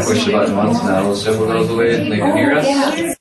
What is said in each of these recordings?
push the button once, now the symbol goes away and they can hear us.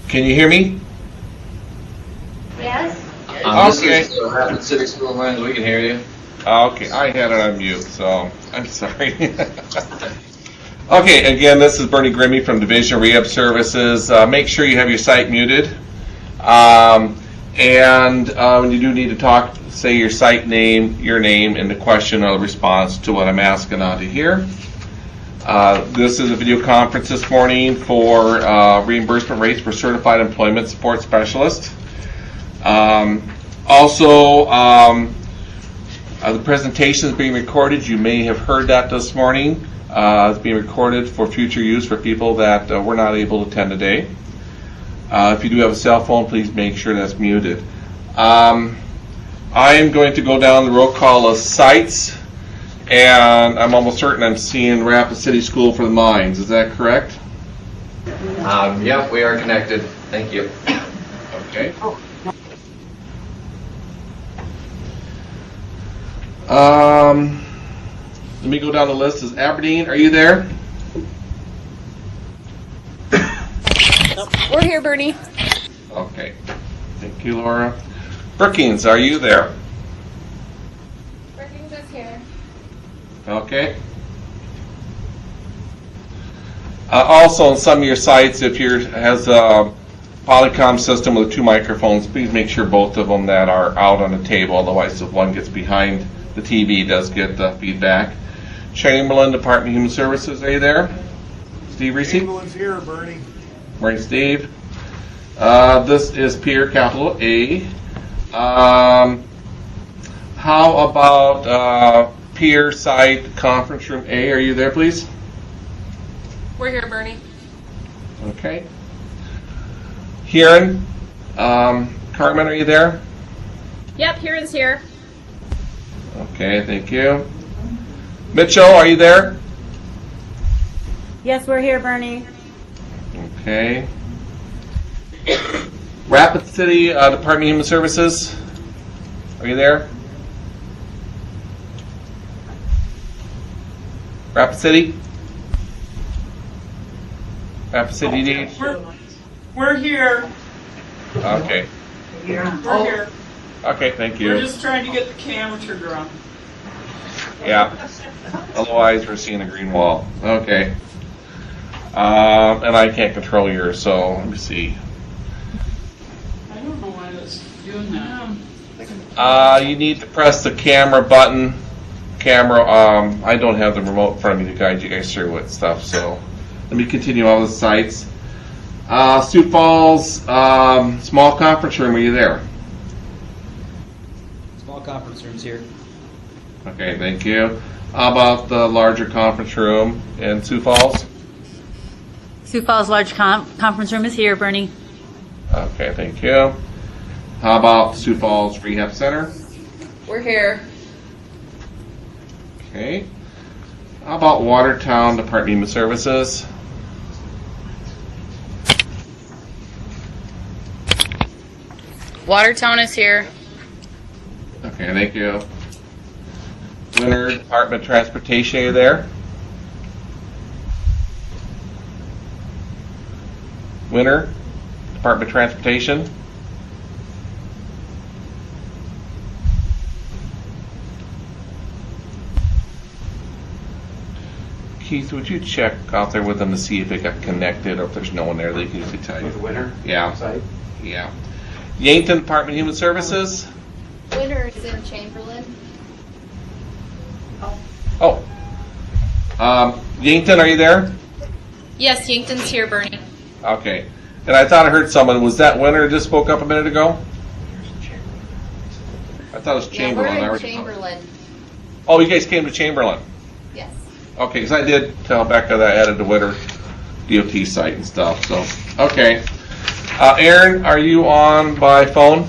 Can you hear me? Yes. Okay. This is Rapid City School Lines. We can hear you. Okay, I had it on mute, so I'm sorry. Okay, again, this is Bernie Grimmy from Division of Rehab Services. Make sure you have your site muted. When you do need to talk, say your site name, your name, and the question or the response to what I'm asking out of here. This is a video conference this morning for reimbursement rates for certified employment support specialists. The presentation is being recorded. You may have heard that this morning. It's being recorded for future use for people that were not able to attend today. If you do have a cell phone, please make sure that's muted. I am going to go down the roll call of sites, and I'm almost certain I'm seeing Rapid City School for the Mines. Is that correct? Yep, we are connected. Thank you. Okay. Let me go down the list. Is Aberdeen, are you there? We're here, Bernie. Okay. Thank you, Laura. Brookings, are you there? Brookings is here. Okay. Also, on some of your sites, if yours has a Polycom system with 2 microphones, please make sure both of them that are out on the table. Otherwise, if one gets behind the TV, it does get feedback. Chamberlain, Department of Human Services, are you there? Steve Reese? Chamberlain's here, Bernie. Morning, Steve. This is Pierre, capital A. How about Pierre site conference room A? Are you there, please? We're here, Bernie. Okay. Huron, Carmen, are you there? Yep, Huron's here. Okay, thank you. Mitchell, are you there? Yes, we're here, Bernie. Okay. Rapid City Department of Human Services, are you there? Rapid City? Rapid City DH? We're here. Okay. We're here. Okay, thank you. We're just trying to get the camera trigger on. Yeah. Otherwise, we're seeing a green wall. Okay. And I can't control yours, so let me see. I don't know why that's doing that. You need to press the camera button, camera. I don't have the remote in front of me to guide you guys through what stuff, so let me continue all the sites. Sioux Falls, small conference room, are you there? Small conference rooms here. Okay, thank you. How about the larger conference room in Sioux Falls? Sioux Falls Large Conference Room is here, Bernie. Okay, thank you. How about Sioux Falls Rehab Center? We're here. Okay. How about Watertown Department of Human Services? Watertown is here. Okay, thank you. Winter Department of Transportation, are you there? Winter Department of Transportation? Keith, would you check out there with them to see if it got connected or if there's no one there they can usually tell you? With the winter Yeah. site? Yeah. Yankton Department of Human Services? Winter is in Chamberlain. Oh. Yankton, are you there? Yes, Yankton's here, Bernie. Okay. And I thought I heard someone. Was that Winter who just spoke up a minute ago? I thought it was Chamberlain. Yeah, I we're in already- Chamberlain. Oh, you guys came to Chamberlain. Yes. Okay, because I did tell Becca that I added the Winter DOT site and stuff. So, okay. Aaron, are you on by phone?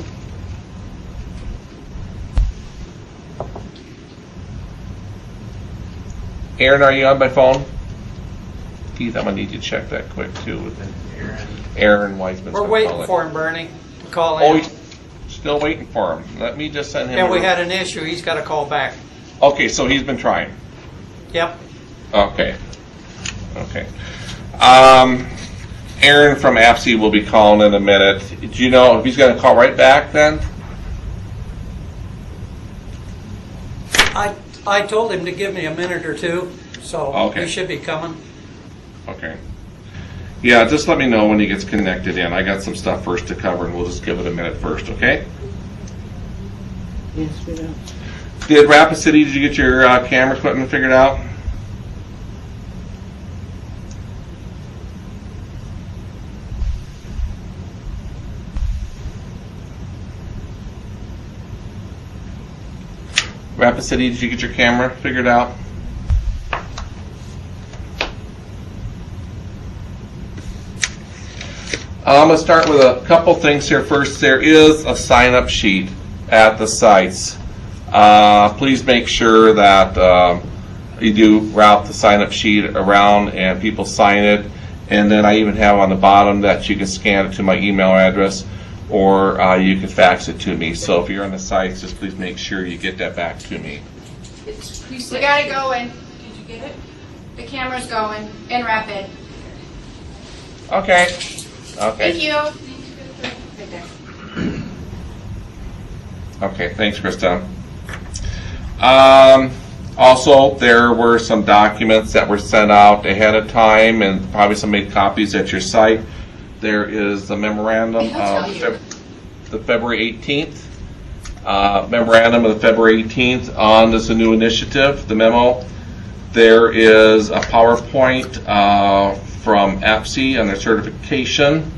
Aaron, are you on by phone? Keith, I'm gonna need you to check that quick too with Aaron Weisman. We're waiting for him, Bernie, to call Oh, in. he's still waiting for him. Let me just send him. Yeah, we had an issue. He's got to call back. Okay, so he's been trying. Yep. Okay. Okay. Aaron from AFC will be calling in a minute. Do you know if he's going to call right back then? I told him to give me a minute or two, so Okay. he should be coming. Okay. Yeah, just let me know when he gets connected in. I got some stuff first to cover, and we'll just give it a minute first, okay? Yes, we do. Did Rapid City, did you get your camera equipment figured out? Rapid City, did you get your camera figured out? I'm going to start with a couple things here first. There is a sign-up sheet at the sites. Please make sure that you do route the sign-up sheet around and people sign it. And then I even have on the bottom that you can scan it to my email address or you can fax it to me. So if you're on the sites, just please make sure you get that back to me. We got it going. Did you get it? The camera's going in rapid. Okay. Okay. Thank you. Right there. Okay, thanks, Krista. Also, there were some documents that were sent out ahead of time, and probably some made copies at your site. There is a memorandum of the February 18th. Memorandum of the February 18th on this new initiative, the memo. There is a PowerPoint from APSI on their certification.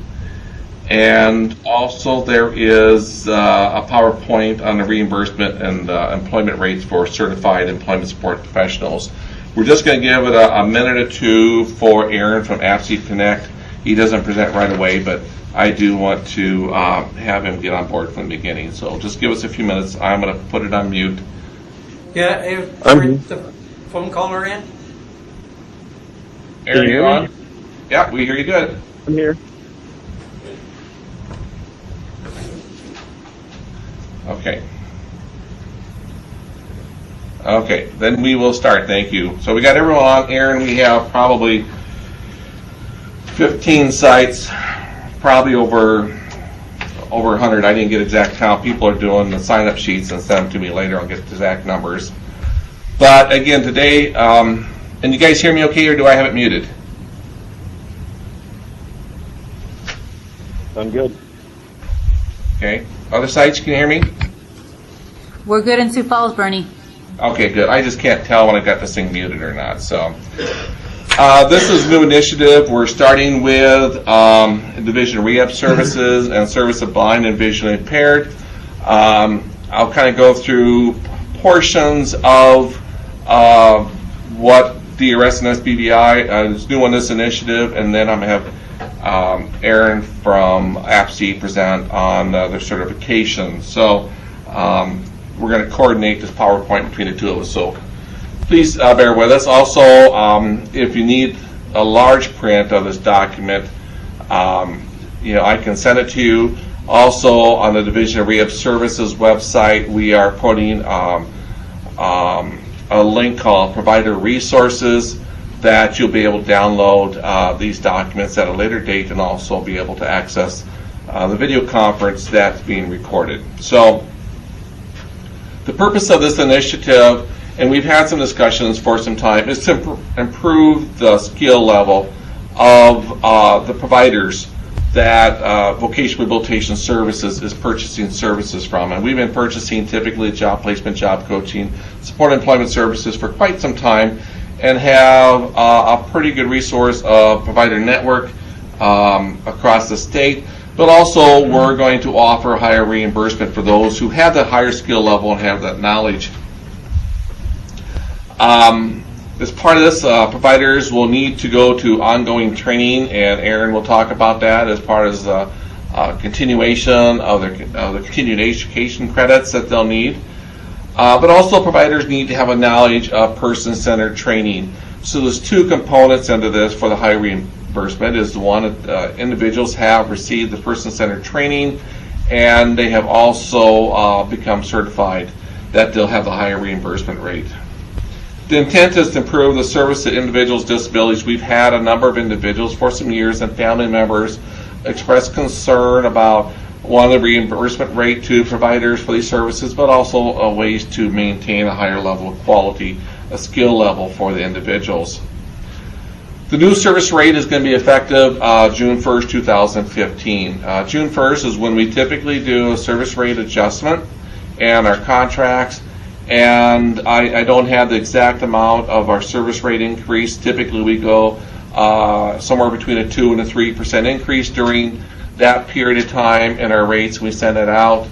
And also there is a PowerPoint on the reimbursement and employment rates for certified employment support professionals. We're just going to give it a minute or two for Aaron from APSI Connect. He doesn't present right away, but I do want to have him get on board from the beginning. So just give us a few minutes. I'm going to put it on mute. Yeah, the phone caller in? Aaron, you on? Yeah, we hear you good. I'm here. Okay. Okay, then we will start. Thank you. So we got everyone on. Aaron, we have probably 15 sites, probably over 100. I didn't get exact count. People are doing the sign-up sheets and send them to me later. I'll get exact numbers. But again, today, and you guys hear me okay, or do I have it muted? I'm good. Okay. Other sites, can you hear me? We're good in Sioux Falls, Bernie. Okay, good. I just can't tell when I got this thing muted or not. So, this is a new initiative. We're starting with Division of Rehab Services and Service of Blind and Visually Impaired. I'll kind of go through portions of what DRS and SBVI is doing this initiative, and then I'm going to have Aaron from APSI present on their certification. So we're going to coordinate this PowerPoint between the two of us. So please bear with us. Also, if you need a large print of this document, I can send it to you. Also, on the Division of Rehab Services website, we are putting a link called Provider Resources that you'll be able to download these documents at a later date and also be able to access the video conference that's being recorded. So the purpose of this initiative, and we've had some discussions for some time, is to improve the skill level of the providers that Vocational Rehabilitation Services is purchasing services from. And we've been purchasing typically job placement, job coaching, support employment services for quite some time, and have a pretty good resource of provider network across the state. But also we're going to offer higher reimbursement for those who have that higher skill level and have that knowledge. As part of this, providers will need to go to ongoing training, and Aaron will talk about that as part of the continuation of the continuing education credits that they'll need. But also providers need to have a knowledge of person-centered training. So there's two components under this for the high reimbursement. Is the one that individuals have received the person-centered training, and they have also become certified that they'll have the higher reimbursement rate. The intent is to improve the service to individuals with disabilities. We've had a number of individuals for some years and family members express concern about, one, the reimbursement rate to providers for these services, but also ways to maintain a higher level of quality, a skill level for the individuals. The new service rate is going to be effective June 1st, 2015. June 1st is when we typically do a service rate adjustment and our contracts. And I don't have the exact amount of our service rate increase. Typically we go somewhere between a 2 and a 3% increase during that period of time in our rates. We send it out.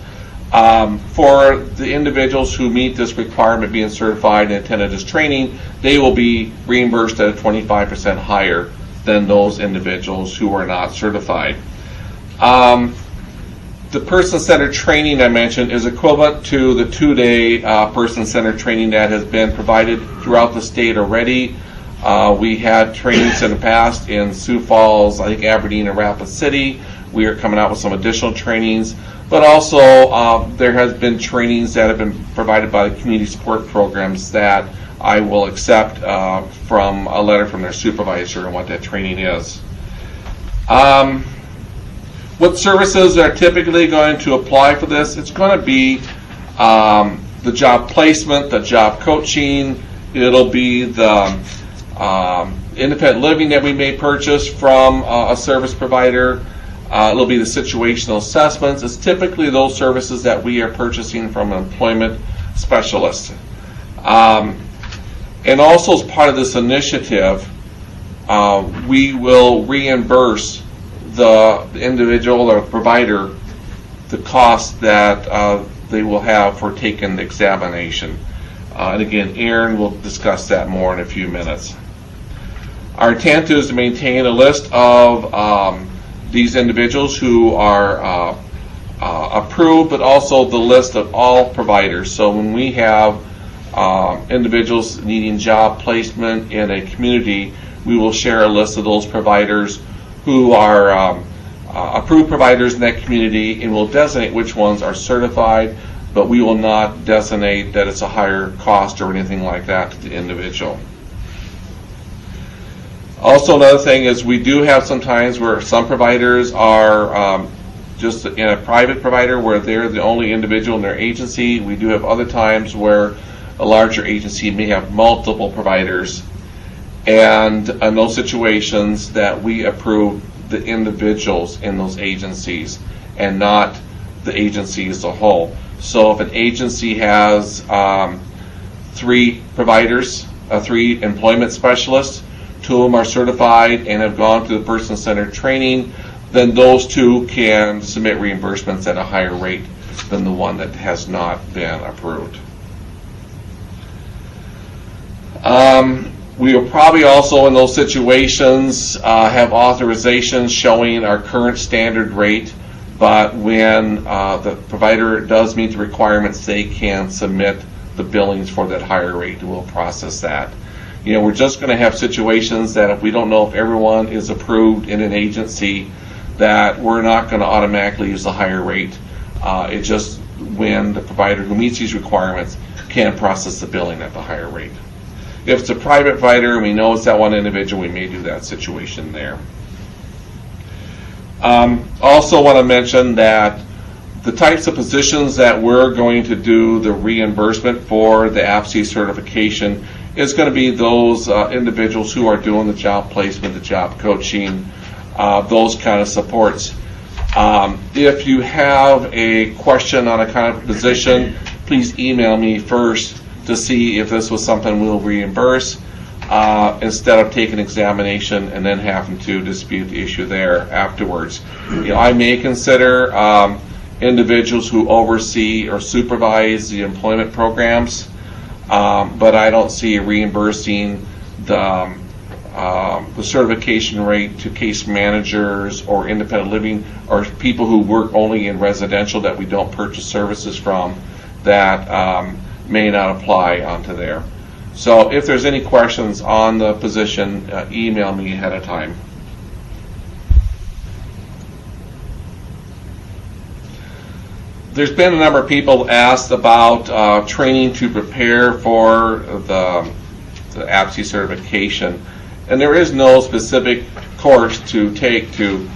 For the individuals who meet this requirement being certified and attended this training, they will be reimbursed at a 25% higher than those individuals who are not certified. The person-centered training I mentioned is equivalent to the 2-day person-centered training that has been provided throughout the state already. We had trainings in the past in Sioux Falls, I think Aberdeen, and Rapid City. We are coming out with some additional trainings, but also there has been trainings that have been provided by the community support programs that I will accept from a letter from their supervisor and what that training is. What services are typically going to apply for this? It's going to be the job placement, the job coaching. It'll be the independent living that we may purchase from a service provider. It'll be the situational assessments. It's typically those services that we are purchasing from an employment specialist. And also as part of this initiative, we will reimburse the individual or provider the cost that they will have for taking the examination. And again, Aaron will discuss that more in a few minutes. Our intent is to maintain a list of these individuals who are approved, but also the list of all providers. So when we have individuals needing job placement in a community, we will share a list of those providers who are approved providers in that community, and we'll designate which ones are certified, but we will not designate that it's a higher cost or anything like that to the individual. Also, another thing is we do have some times where some providers are just in a private provider where they're the only individual in their agency. We do have other times where a larger agency may have multiple providers, and in those situations that we approve the individuals in those agencies and not the agency as a whole. So if an agency has 3 providers, 3 employment specialists. 2 of them are certified and have gone through the person-centered training. Then those 2 can submit reimbursements at a higher rate than the one that has not been approved. We will probably also in those situations have authorizations showing our current standard rate, but when the provider does meet the requirements, they can submit the billings for that higher rate, and we'll process that. You know, we're just going to have situations that if we don't know if everyone is approved in an agency, that we're not going to automatically use the higher rate. It's just when the provider who meets these requirements can process the billing at the higher rate. If it's a private provider and we know it's that one individual, we may do that situation there. Also want to mention that the types of positions that we're going to do the reimbursement for the APSE certification is going to be those individuals who are doing the job placement, the job coaching, those kind of supports. If you have a question on a kind of position, please email me first to see if this was something we'll reimburse instead of taking an examination and then having to dispute the issue there afterwards. You know, I may consider individuals who oversee or supervise the employment programs, but I don't see reimbursing the certification rate to case managers or independent living or people who work only in residential that we don't purchase services from that may not apply onto there. So if there's any questions on the position, email me ahead of time. There's been a number of people asked about training to prepare for the APSE certification, and there is no specific course to take to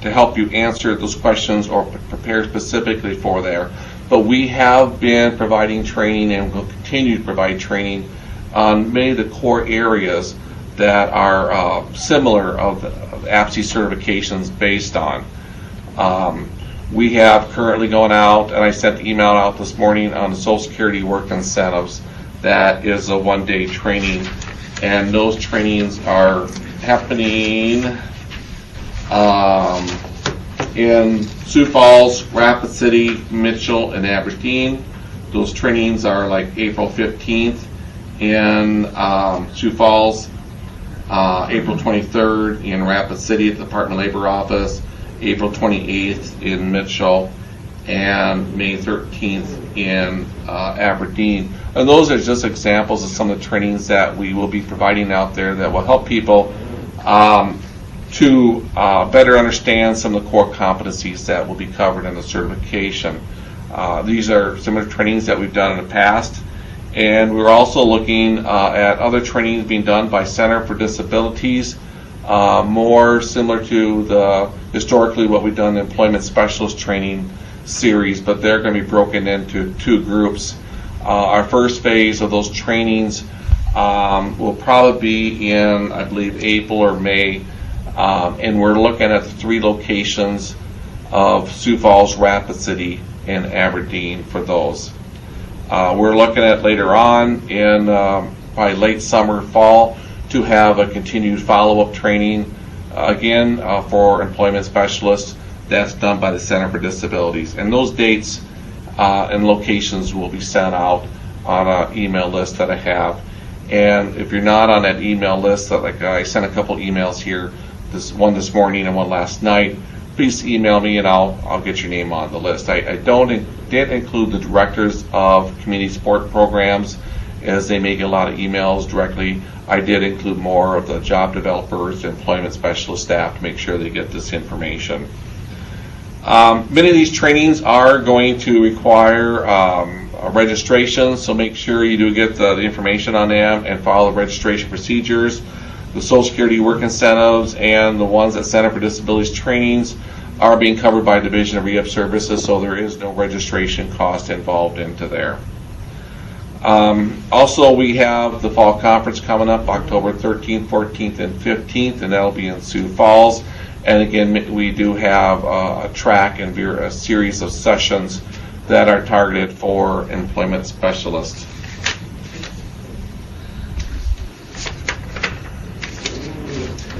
help you answer those questions or prepare specifically for there. But we have been providing training and will continue to provide training on many of the core areas that are similar of APSE certifications based on. We have currently going out, and I sent the email out this morning on the Social Security work incentives. That is a one-day training, and those trainings are happening in Sioux Falls, Rapid City, Mitchell, and Aberdeen. Those trainings are like April 15th in Sioux Falls, April 23rd in Rapid City at the Department of Labor office, April 28th in Mitchell, and May 13th in Aberdeen. And those are just examples of some of the trainings that we will be providing out there that will help people to better understand some of the core competencies that will be covered in the certification. These are similar trainings that we've done in the past, and we're also looking at other trainings being done by Center for Disabilities, more similar to the historically what we've done in the Employment Specialist Training series, but they're going to be broken into 2 groups. Our first phase of those trainings will probably be in, I believe, April or May, and we're looking at 3 locations of Sioux Falls, Rapid City, and Aberdeen for those. We're looking at later on in probably late summer, fall, to have a continued follow-up training, again, for employment specialists. That's done by the Center for Disabilities. And those dates and locations will be sent out on an email list that I have. And if you're not on that email list, like I sent a couple emails here, one this morning and one last night, please email me and I'll get your name on the list. I didn't include the directors of community support programs, as they may get a lot of emails directly. I did include more of the job developers, employment specialist staff to make sure they get this information. Many of these trainings are going to require a registration, so make sure you do get the information on them and follow the registration procedures. The Social Security work incentives and the ones at Center for Disabilities trainings are being covered by Division of Rehab Services, so there is no registration cost involved into there. Also, we have the fall conference coming up October 13th, 14th, and 15th, and that'll be in Sioux Falls. And again, we do have a track and a series of sessions that are targeted for employment specialists.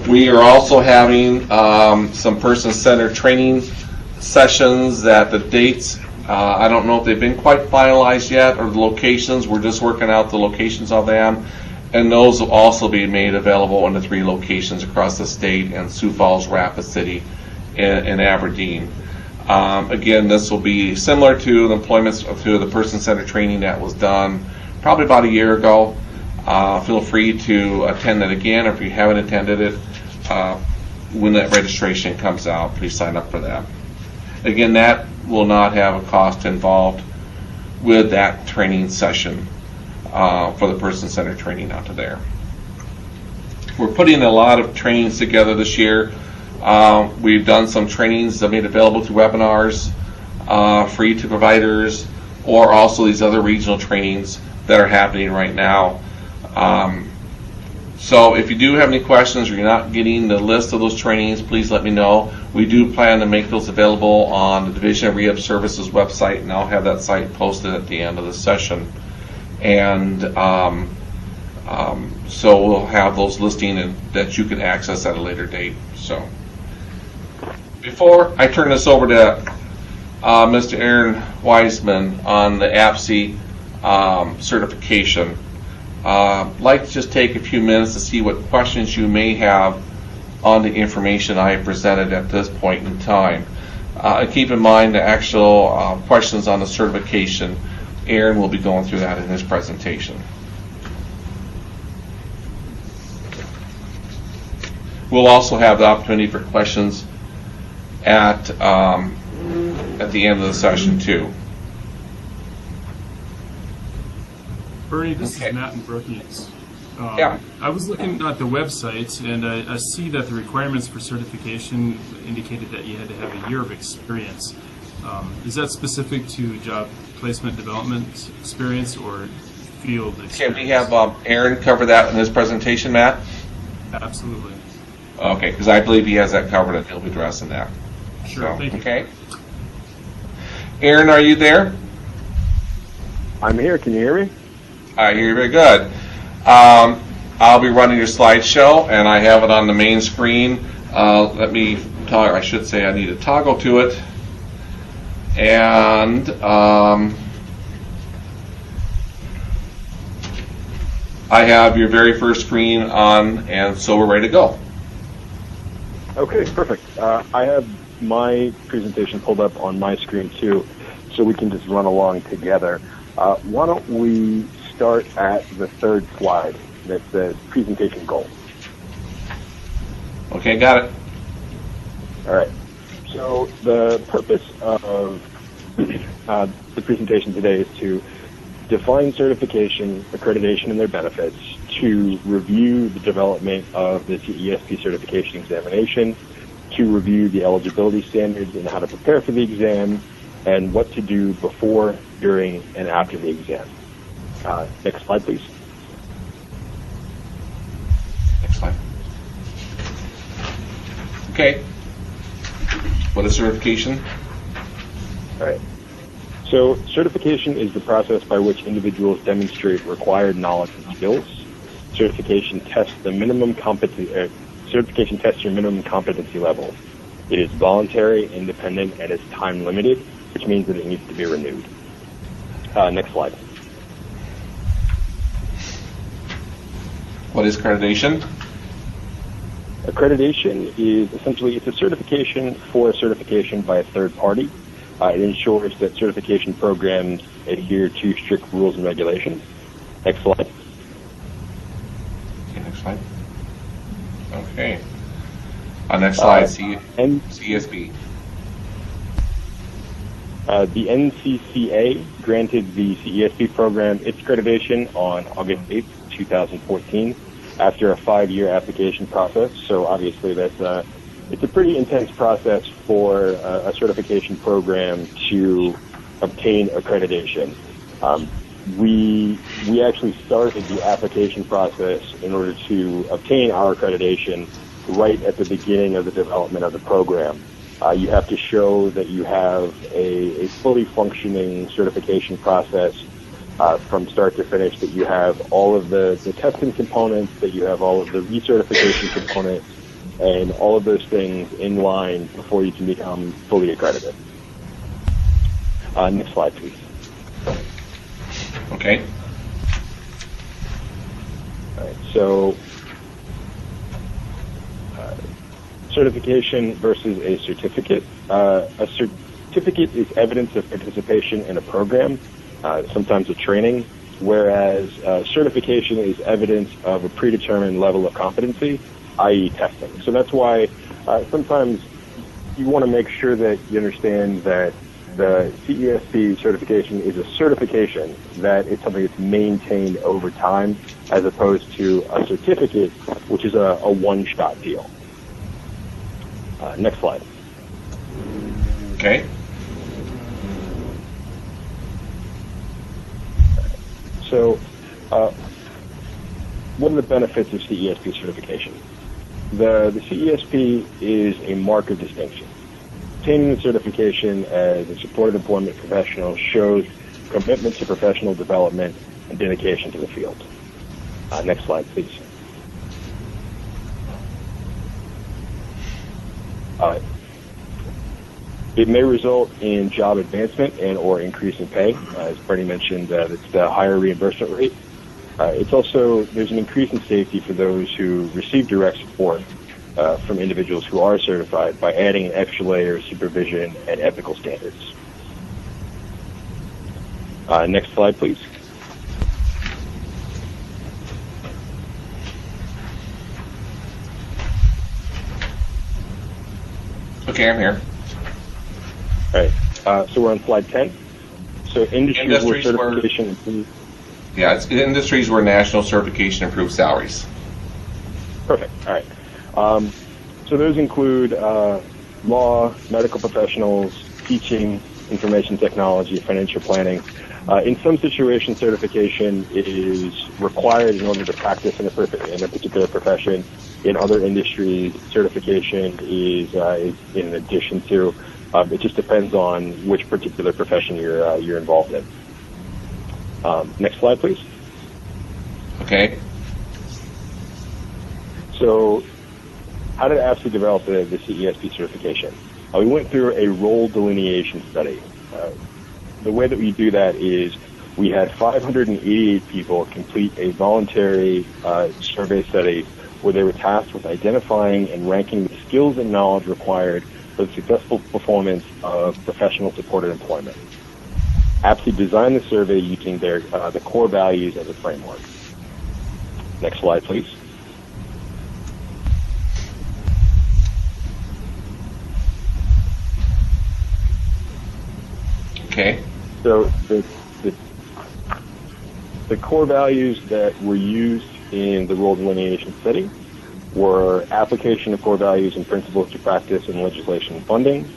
We are also having some person-centered training sessions that the dates, I don't know if they've been quite finalized yet, or the locations. We're just working out the locations of them. And those will also be made available in the 3 locations across the state in Sioux Falls, Rapid City, and Aberdeen. Again, this will be similar to the to the person-centered training that was done probably about a year ago. Feel free to attend it again, or if you haven't attended it, when that registration comes out, please sign up for that. Again, that will not have a cost involved with that training session for the person-centered training out there. We're putting a lot of trainings together this year. We've done some trainings that made available through webinars, free to providers, or also these other regional trainings that are happening right now. So if you do have any questions or you're not getting the list of those trainings, please let me know. We do plan to make those available on the Division of Rehab Services website, and I'll have that site posted at the end of the session. And so we'll have those listing that you can access at a later date. So before I turn this over to Mr. Aaron Wiseman on the APSI certification, I'd like to just take a few minutes to see what questions you may have on the information I have presented at this point in time. And keep in mind the actual questions on the certification. Aaron will be going through that in his presentation. We'll also have the opportunity for questions at the end of the session too. Bernie, this Okay. is Matt and Brookings. Yeah. I was looking at the website, and I see that the requirements for certification indicated that you had to have a year of experience. Is that specific to job placement development experience or field experience? Can we have Aaron cover that in his presentation, Matt? Absolutely. Okay, because I believe he has that covered and he'll be addressing that. Sure, So, thank you. okay. Aaron, are you there? I'm here. Can you hear me? I hear you very good. I'll be running your slideshow, and I have it on the main screen. Let me toggle. I should say I need to toggle to it. And I have your very first screen on, and so we're ready to go. Okay, perfect. I have my presentation pulled up on my screen too, so we can just run along together. Why don't we start at the third slide that says presentation goal. Okay, got it. All right. So the purpose of the presentation today is to define certification, accreditation, and their benefits, to review the development of the CESP certification examination, to review the eligibility standards and how to prepare for the exam, and what to do before, during, and after the exam. Next slide, please. Next slide. Okay. What is certification? All right. So certification is the process by which individuals demonstrate required knowledge and skills. Certification tests the minimum certification tests your minimum competency level. It is voluntary, independent, and is time limited, which means that it needs to be renewed. Next slide. What is accreditation? Accreditation is essentially, it's a certification for a certification by a third party. It ensures that certification programs adhere to strict rules and regulations. Next slide. Okay, next slide. Okay. Next slide, CSB. The NCCA granted the CESP program its accreditation on August 8th, 2014, after a 5-year application process. So obviously that's it's a pretty intense process for a certification program to obtain accreditation. We actually started the application process in order to obtain our accreditation right at the beginning of the development of the program. You have to show that you have a fully functioning certification process from start to finish, that you have all of the testing components, that you have all of the recertification components, and all of those things in line before you can become fully accredited. Next slide, please. Okay. All right, so certification versus a certificate. A certificate is evidence of participation in a program, sometimes a training, whereas certification is evidence of a predetermined level of competency, i.e. testing. So that's why sometimes you want to make sure that you understand that the CESP certification is a certification, that it's something that's maintained over time, as opposed to a certificate, which is a one-shot deal. Next slide. Okay. So, what are the benefits of CESP certification? The CESP is a mark of distinction. Obtaining the certification as a supported employment professional shows commitment to professional development and dedication to the field. Next slide, please. It may result in job advancement and or increase in pay. As Bernie mentioned, it's the higher reimbursement rate. It's also, there's an increase in safety for those who receive direct support from individuals who are certified by adding an extra layer of supervision and ethical standards. Next slide, please. Okay, I'm here. All right, so we're on slide 10. So industries where certification improves. Yeah, it's industries where national certification improves salaries. Perfect. All right. So those include law, medical professionals, teaching, information technology, financial planning. In some situations, certification is required in order to practice in a particular profession. In other industries, certification is in addition to. It just depends on which particular profession you're involved in. Next slide, please. Okay. So, how did APSI develop the CESP certification? We went through a role delineation study. The way that we do that is we had 588 people complete a voluntary survey study where they were tasked with identifying and ranking the skills and knowledge required for the successful performance of professional supported employment. APSI designed the survey using the core values as a framework. Next slide, please. Okay. So the core values that were used in the role delineation study were application of core values and principles to practice in legislation and funding,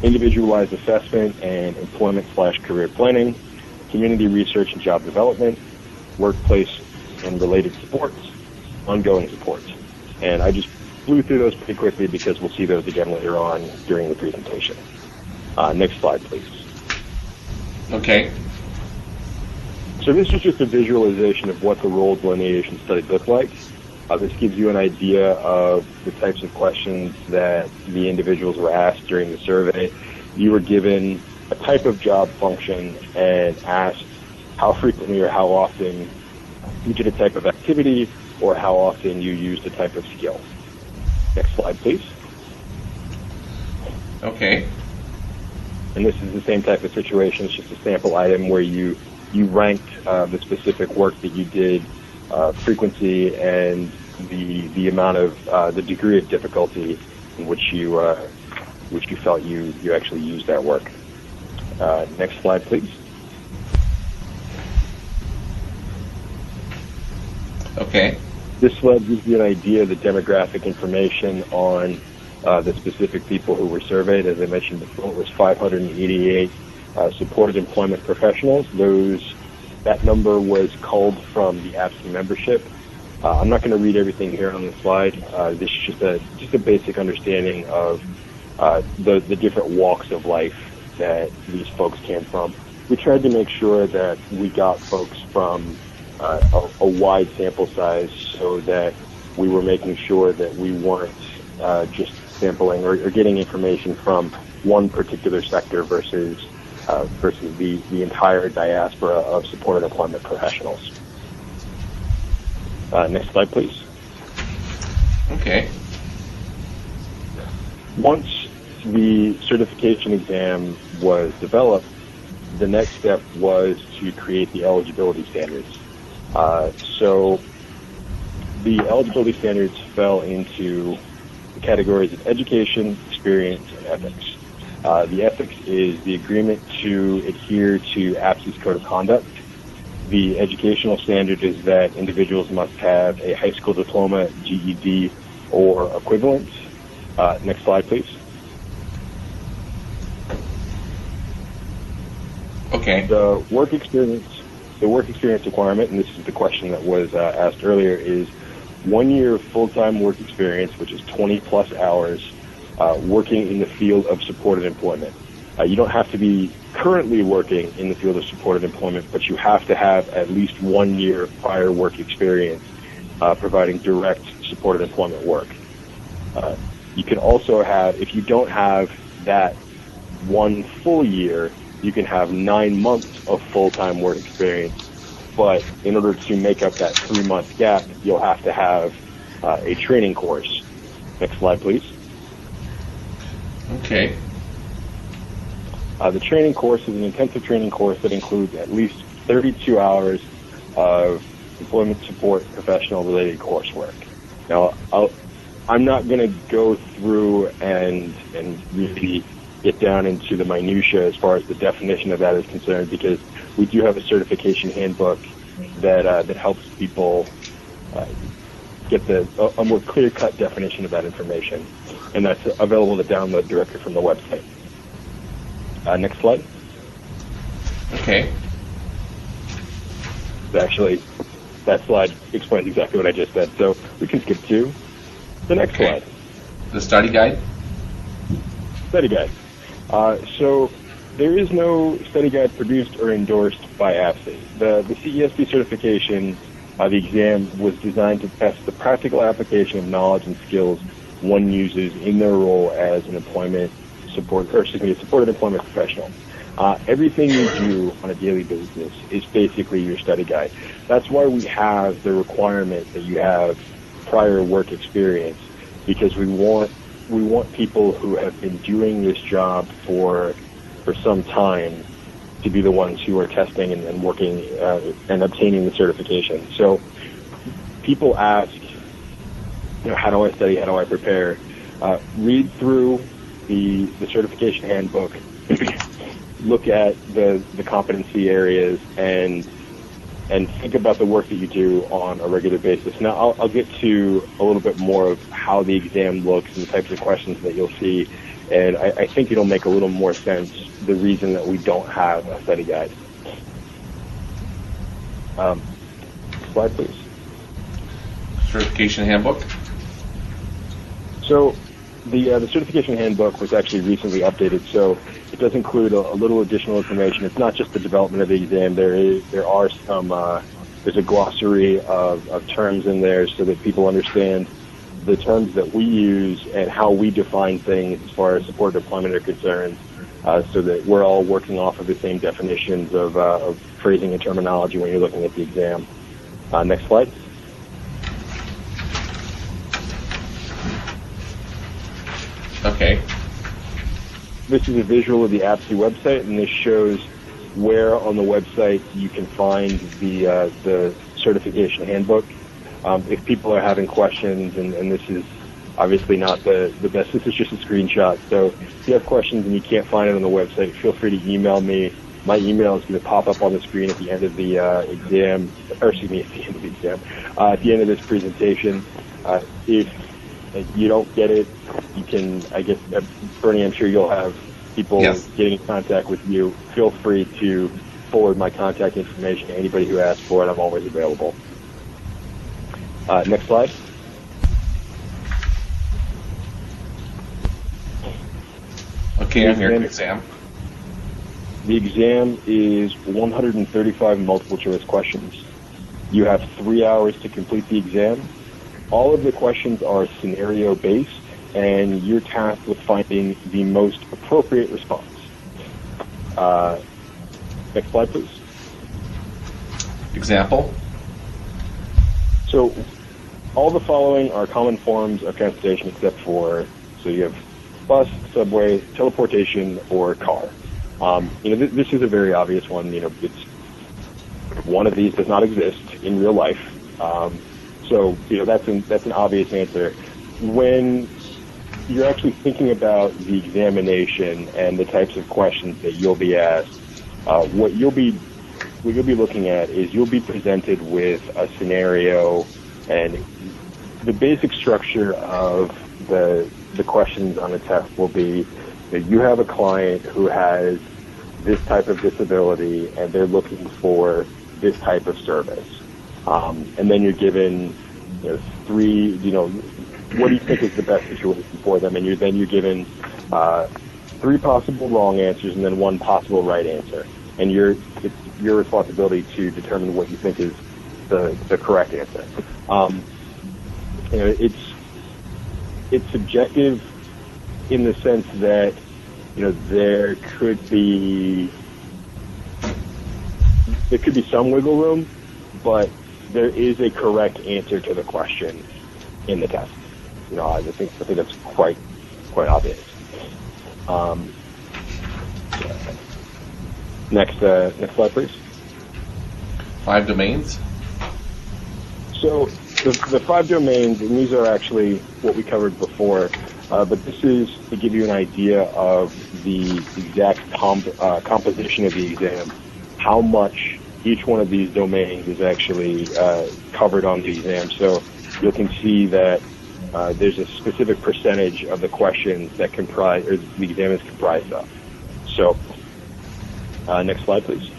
individualized assessment and employment/career planning, community research and job development, workplace and related supports, ongoing supports. And I just flew through those pretty quickly because we'll see those again later on during the presentation. Next slide, please. Okay. So this is just a visualization of what the role delineation study looked like. This gives you an idea of the types of questions that the individuals were asked during the survey. You were given a type of job function and asked how frequently or how often you did a type of activity or how often you used a type of skill. Next slide, please. Okay. And this is the same type of situation. It's just a sample item where you ranked the specific work that you did, frequency, and the amount of the degree of difficulty in which you felt you actually used that work. Next slide, please. Okay. This slide gives you an idea of the demographic information on the specific people who were surveyed. As I mentioned before, it was 588 supported employment professionals. That number was culled from the APSI membership. I'm not going to read everything here on the slide. This is just a basic understanding of the different walks of life that these folks came from. We tried to make sure that we got folks from a wide sample size so that we were making sure that we weren't just sampling or getting information from one particular sector versus the entire diaspora of supported employment professionals. Next slide, please. Okay. Once the certification exam was developed, the next step was to create the eligibility standards. So the eligibility standards fell into the categories of education, experience, and ethics. The ethics is the agreement to adhere to APSE's code of conduct. The educational standard is that individuals must have a high school diploma, GED, or equivalent. Next slide, please. Okay. The work experience requirement, and this is the question that was asked earlier, is 1 year of full-time work experience, which is 20 plus hours, working in the field of supported employment. You don't have to be currently working in the field of supported employment, but you have to have at least 1 year of prior work experience providing direct supported employment work. You can also have, if you don't have that 1 full year, you can have 9 months of full-time work experience, but in order to make up that 3-month gap, you'll have to have a training course. Next slide, please. Okay. The training course is an intensive training course that includes at least 32 hours of employment support professional related coursework. Now, I'm not going to go through and really get down into the minutia as far as the definition of that is concerned, because we do have a certification handbook that helps people get a more clear-cut definition of that information, and that's available to download directly from the website. Next slide. Okay. Actually, that slide explains exactly what I just said, so we can skip to the next slide. The study guide? Study guide. So there is no study guide produced or endorsed by APSE. The CESP certification, the exam, was designed to test the practical application of knowledge and skills one uses in their role as an a supported employment professional. Everything you do on a daily basis is basically your study guide. That's why we have the requirement that you have prior work experience, because we want people who have been doing this job for some time to be the ones who are testing and working and obtaining the certification. So people ask, how do I study? How do I prepare? Read through the certification handbook, look at the competency areas, and think about the work that you do on a regular basis. Now, I'll get to a little bit more of how the exam looks and the types of questions that you'll see, and I think it'll make a little more sense the reason that we don't have a study guide. Slide, please. Certification handbook? So the certification handbook was actually recently updated, so it does include a little additional information. It's not just the development of the exam. There's a glossary of terms in there so that people understand the terms that we use and how we define things as far as supported employment are concerned, so that we're all working off of the same definitions of phrasing and terminology when you're looking at the exam. Next slide. Okay. This is a visual of the APSE website, and this shows where on the website you can find the certification handbook. If people are having questions, and this is obviously not the best, this is just a screenshot. So if you have questions and you can't find it on the website, feel free to email me. My email is going to pop up on the screen at the end of the exam, or excuse me, at the end of the exam, at the end of this presentation. If you don't get it, you can, I guess, Bernie, I'm sure you'll have people getting in contact with you. Feel free to forward my contact information to anybody who asks for it. I'm always available. Next slide. Okay, I'm here. Exam. The exam is 135 multiple choice questions. You have 3 hours to complete the exam. All of the questions are scenario based, and you're tasked with finding the most appropriate response. Next slide, please. Example? So all the following are common forms of transportation except for, so you have bus, subway, teleportation, or car. This is a very obvious one. It's one of these does not exist in real life. So that's an obvious answer. When you're actually thinking about the examination and the types of questions that you'll be asked, what you'll be looking at is you'll be presented with a scenario, and the basic structure of the questions on the test will be that you have a client who has this type of disability and they're looking for this type of service. And then you're given three, what do you think is the best situation for them? And you're given three possible wrong answers and then one possible right answer. And it's your responsibility to determine what you think is the correct answer. It's subjective in the sense that there could be some wiggle room, but there is a correct answer to the question in the test. I think that's quite obvious. Next slide, please. 5 domains. So the 5 domains, and these are actually what we covered before, but this is to give you an idea of the exact composition of the exam, how much each one of these domains is actually covered on the exam. So you can see that there's a specific percentage of the questions that the exam is comprised of. So next slide, please.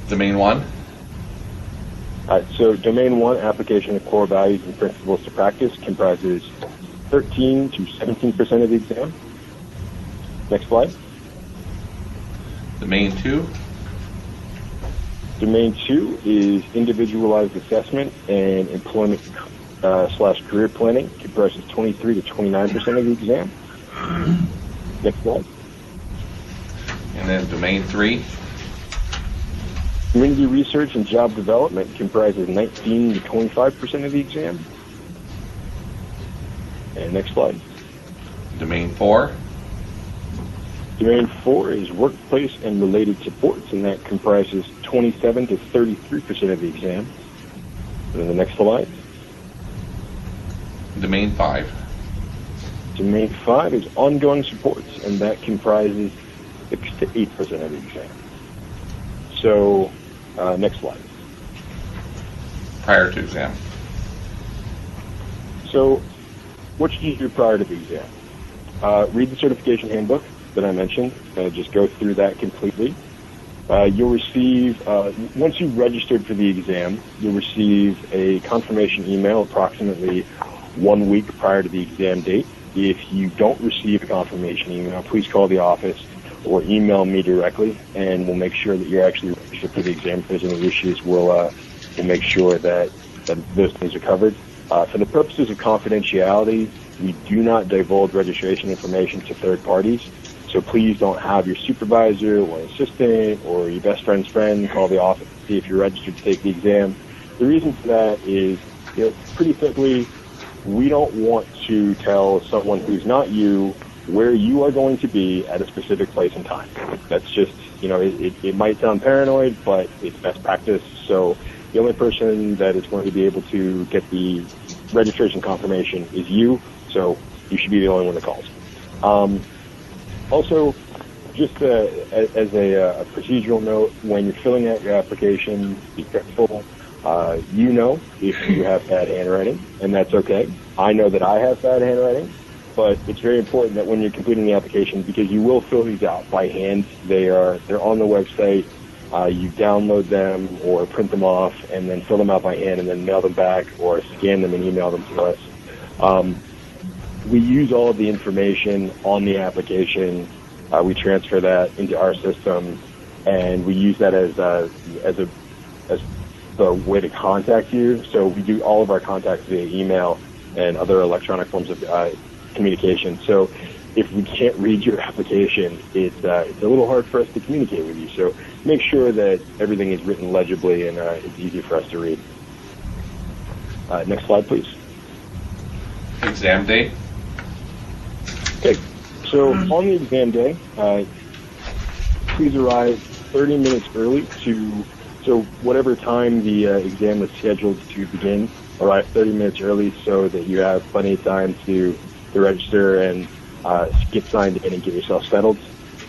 Domain 1. So domain 1, application of core values and principles to practice, comprises 13 to 17% of the exam. Next slide. Domain 2. Domain 2 is individualized assessment and employment / career planning, comprises 23 to 29% of the exam. Next slide. And then domain 3. Community research and job development comprises 19 to 25% of the exam. And next slide. Domain 4. Domain 4 is workplace and related supports, and that comprises 27 to 33% of the exam. And then the next slide. Domain 5. Domain 5 is ongoing supports, and that comprises 6 to 8% of the exam. So, next slide. Prior to exam. So, what should you do prior to the exam? Read the certification handbook that I mentioned. Just go through that completely. You'll receive, once you've registered for the exam, you'll receive a confirmation email approximately 1 week prior to the exam date. If you don't receive a confirmation email, please call the office or email me directly, and we'll make sure that you're actually registered for the exam. If there's any issues, we'll make sure that those things are covered. For the purposes of confidentiality, we do not divulge registration information to third parties. So please don't have your supervisor or assistant or your best friend's friend call the office to see if you're registered to take the exam. The reason for that is, pretty simply, we don't want to tell someone who's not you where you are going to be at a specific place and time. That's just, it might sound paranoid, but it's best practice. So the only person that is going to be able to get the registration confirmation is you, so you should be the only one that calls. Also, just as a procedural note, when you're filling out your application, be careful. If you have bad handwriting, and that's okay. I know that I have bad handwriting, but it's very important that when you're completing the application, because you will fill these out by hand, they're on the website. You download them or print them off and then fill them out by hand and then mail them back or scan them and email them to us. We use all of the information on the application. We transfer that into our system, and we use that as the way to contact you. So we do all of our contacts via email, and other electronic forms of communication. So if we can't read your application, it's a little hard for us to communicate with you. So make sure that everything is written legibly and it's easy for us to read. Next slide, please. Exam day. Okay, so on the exam day, please arrive 30 minutes early so whatever time the exam is scheduled to begin, arrive 30 minutes early so that you have plenty of time to register and get signed in and get yourself settled.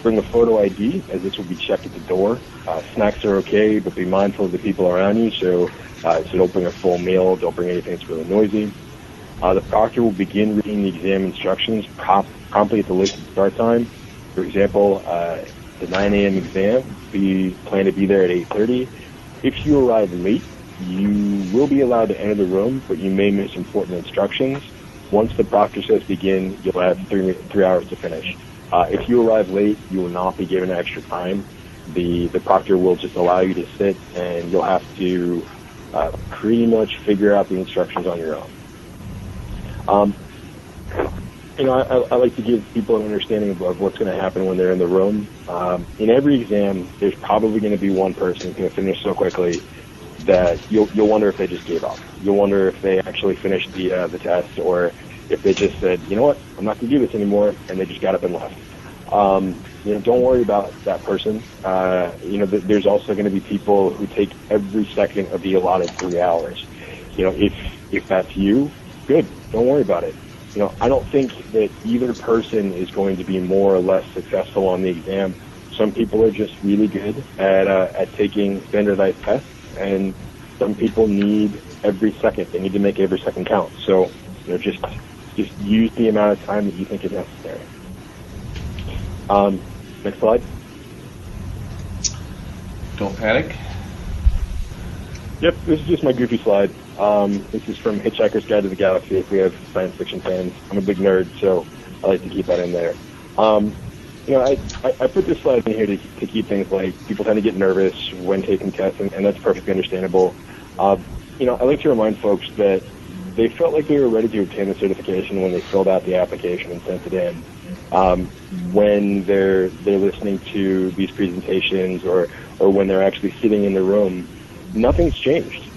Bring a photo ID, as this will be checked at the door. Snacks are okay, but be mindful of the people around you, so don't bring a full meal, don't bring anything that's really noisy. The proctor will begin reading the exam instructions promptly at the listed start time. For example, the 9 a.m. exam, we plan to be there at 8:30. If you arrive late, you will be allowed to enter the room, but you may miss important instructions. Once the proctor says begin, you'll have 3 hours to finish. If you arrive late, you will not be given extra time. The proctor will just allow you to sit, and you'll have to pretty much figure out the instructions on your own. I like to give people an understanding of what's going to happen when they're in the room. In every exam, there's probably going to be one person who's going to finish so quickly that you'll wonder if they just gave up. You'll wonder if they actually finished the test, or if they just said, you know what, I'm not going to do this anymore, and they just got up and left. Don't worry about that person. There's also going to be people who take every second of the allotted 3 hours. If that's you, good. Don't worry about it. I don't think that either person is going to be more or less successful on the exam. Some people are just really good at taking standardized tests, and some people need every second. They need to make every second count. So, just use the amount of time that you think is necessary. Next slide. Don't panic. Yep, this is just my goofy slide. This is from Hitchhiker's Guide to the Galaxy, if we have science fiction fans. I'm a big nerd, so I like to keep that in there. I put this slide in here to keep things light. People tend to get nervous when taking tests, and that's perfectly understandable. I like to remind folks that they felt like they were ready to obtain the certification when they filled out the application and sent it in. When they're listening to these presentations or when they're actually sitting in the room, nothing's changed.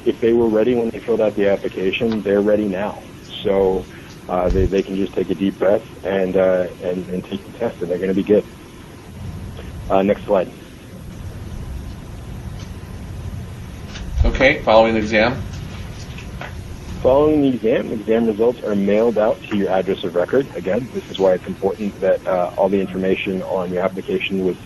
If they were ready when they filled out the application, they're ready now. So they can just take a deep breath and take the test, and they're going to be good. Next slide. Okay, following the exam. Following the exam results are mailed out to your address of record. Again, this is why it's important that all the information on your application was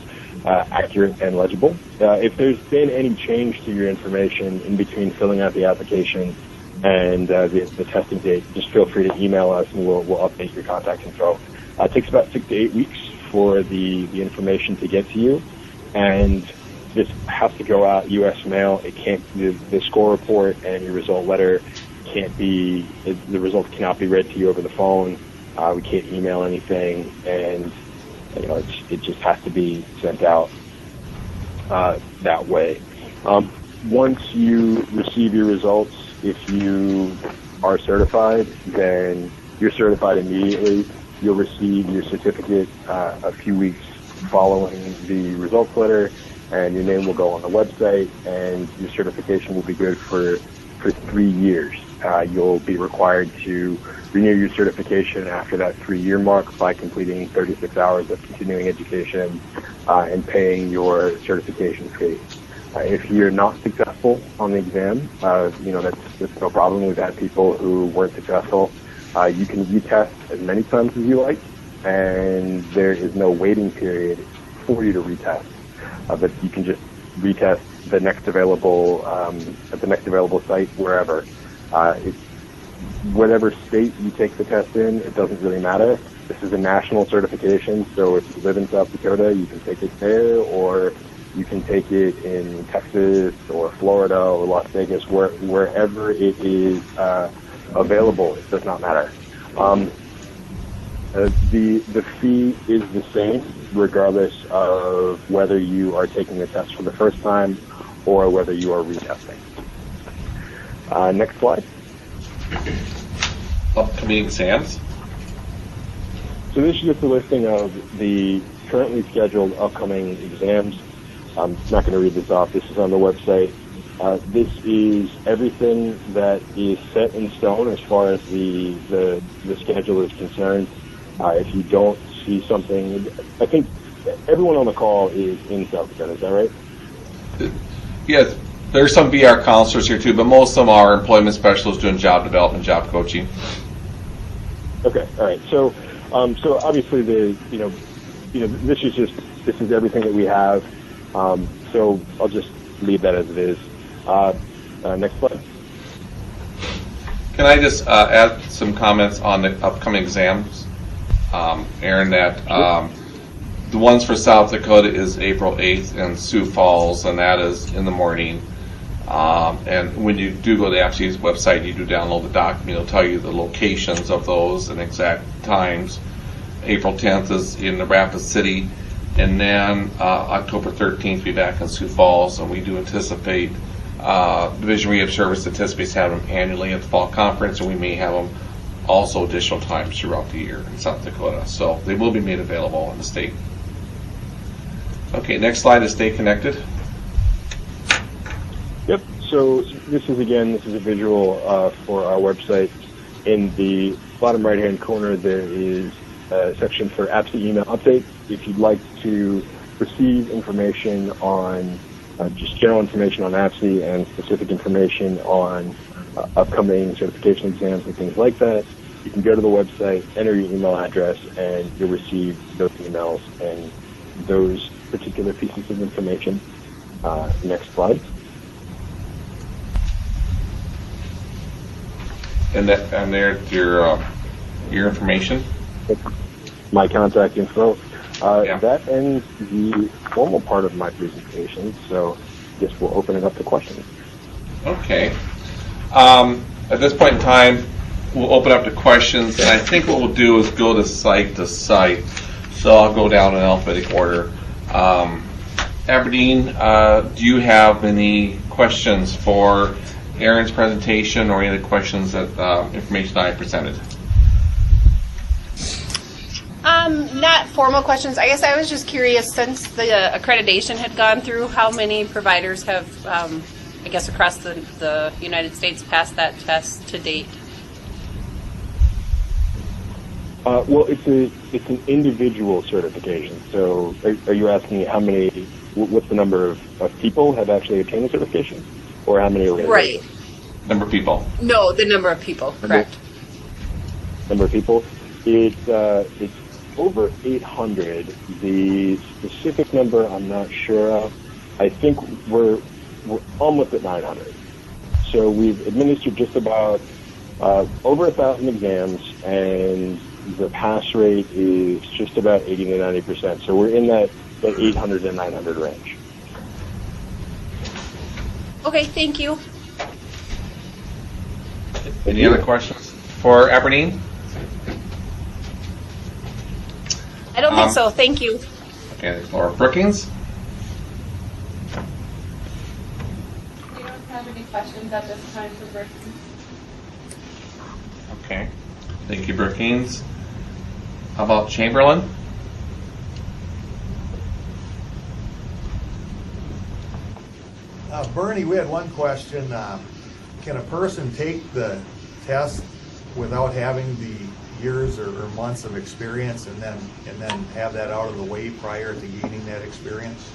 accurate and legible. If there's been any change to your information in between filling out the application and the testing date, just feel free to email us and we'll update your contact info. It takes about 6 to 8 weeks for the information to get to you, and this has to go out U.S. mail. It can't. The score report and your result letter the results cannot be read to you over the phone. We can't email anything, and it just has to be sent out that way. Once you receive your results, if you are certified, then you're certified immediately. You'll receive your certificate a few weeks following the results letter, and your name will go on the website, and your certification will be good for 3 years. You'll be required to renew your certification after that 3-year mark by completing 36 hours of continuing education and paying your certification fee. If you're not successful on the exam, that's no problem. We've had people who weren't successful. You can retest as many times as you like, and there is no waiting period for you to retest. But you can just retest the next available at the next available site wherever. Whatever state you take the test in, it doesn't really matter. This is a national certification, so if you live in South Dakota, you can take it there, or you can take it in Texas or Florida or Las Vegas, wherever it is available. It does not matter. The fee is the same regardless of whether you are taking the test for the first time or whether you are retesting. Next slide. Upcoming exams. So this is just a listing of the currently scheduled upcoming exams. I'm not going to read this off. This is on the website. This is everything that is set in stone as far as the schedule is concerned. If you don't see something, I think everyone on the call is in South Dakota. Is that right? Yes, there's some VR counselors here too, but most of them are employment specialists doing job development, job coaching. Okay, all right. So, so obviously this is everything that we have. So I'll just leave that as it is. Next slide. Can I just add some comments on the upcoming exams, Aaron? That the ones for South Dakota is April 8th in Sioux Falls, and that is in the morning. And when you do go to the APSE's website, you do download the document. It'll tell you the locations of those and exact times. April 10th is in the Rapid City, and then October 13th we'll be back in Sioux Falls, and we do anticipate Division Rehab Service anticipates having them annually at the fall conference, and we may have them also additional times throughout the year in South Dakota. So they will be made available in the state. Okay, next slide is stay connected. Yep. So this is a visual for our website. In the bottom right-hand corner, there is a section for APSE email updates. If you'd like to receive information on just general information on APSE and specific information on upcoming certification exams and things like that, you can go to the website, enter your email address, and you'll receive those emails and those particular pieces of information. Next slide. And there's your information. My contact info. Yeah. That ends the formal part of my presentation, so I guess we'll open it up to questions. Okay. At this point in time, we'll open up to questions, and I think what we'll do is go to site. So I'll go down in alphabetic order. Aberdeen, do you have any questions for Aaron's presentation or any of the questions that information I presented? Not formal questions. I guess I was just curious, since the accreditation had gone through, how many providers have, I guess, across the United States passed that test to date? Well, it's an individual certification. So are you asking how many, what's the number of people have actually obtained the certification? Or how many are Right. Number of people. No, the number of people, correct. Number of people. It's over 800. The specific number I'm not sure of. I think we're almost at 900. So we've administered just about over 1,000 exams, and the pass rate is just about 80 to 90%. So we're in that 800 to 900 range. Okay, thank you. Any other questions for Aberdeen? I don't think so. Thank you. Okay, Laura Brookings. We don't have any questions at this time for Brookings. Okay, thank you, Brookings. How about Chamberlain? Bernie, we had one question. Can a person take the test without having the years or months of experience and then have that out of the way prior to gaining that experience?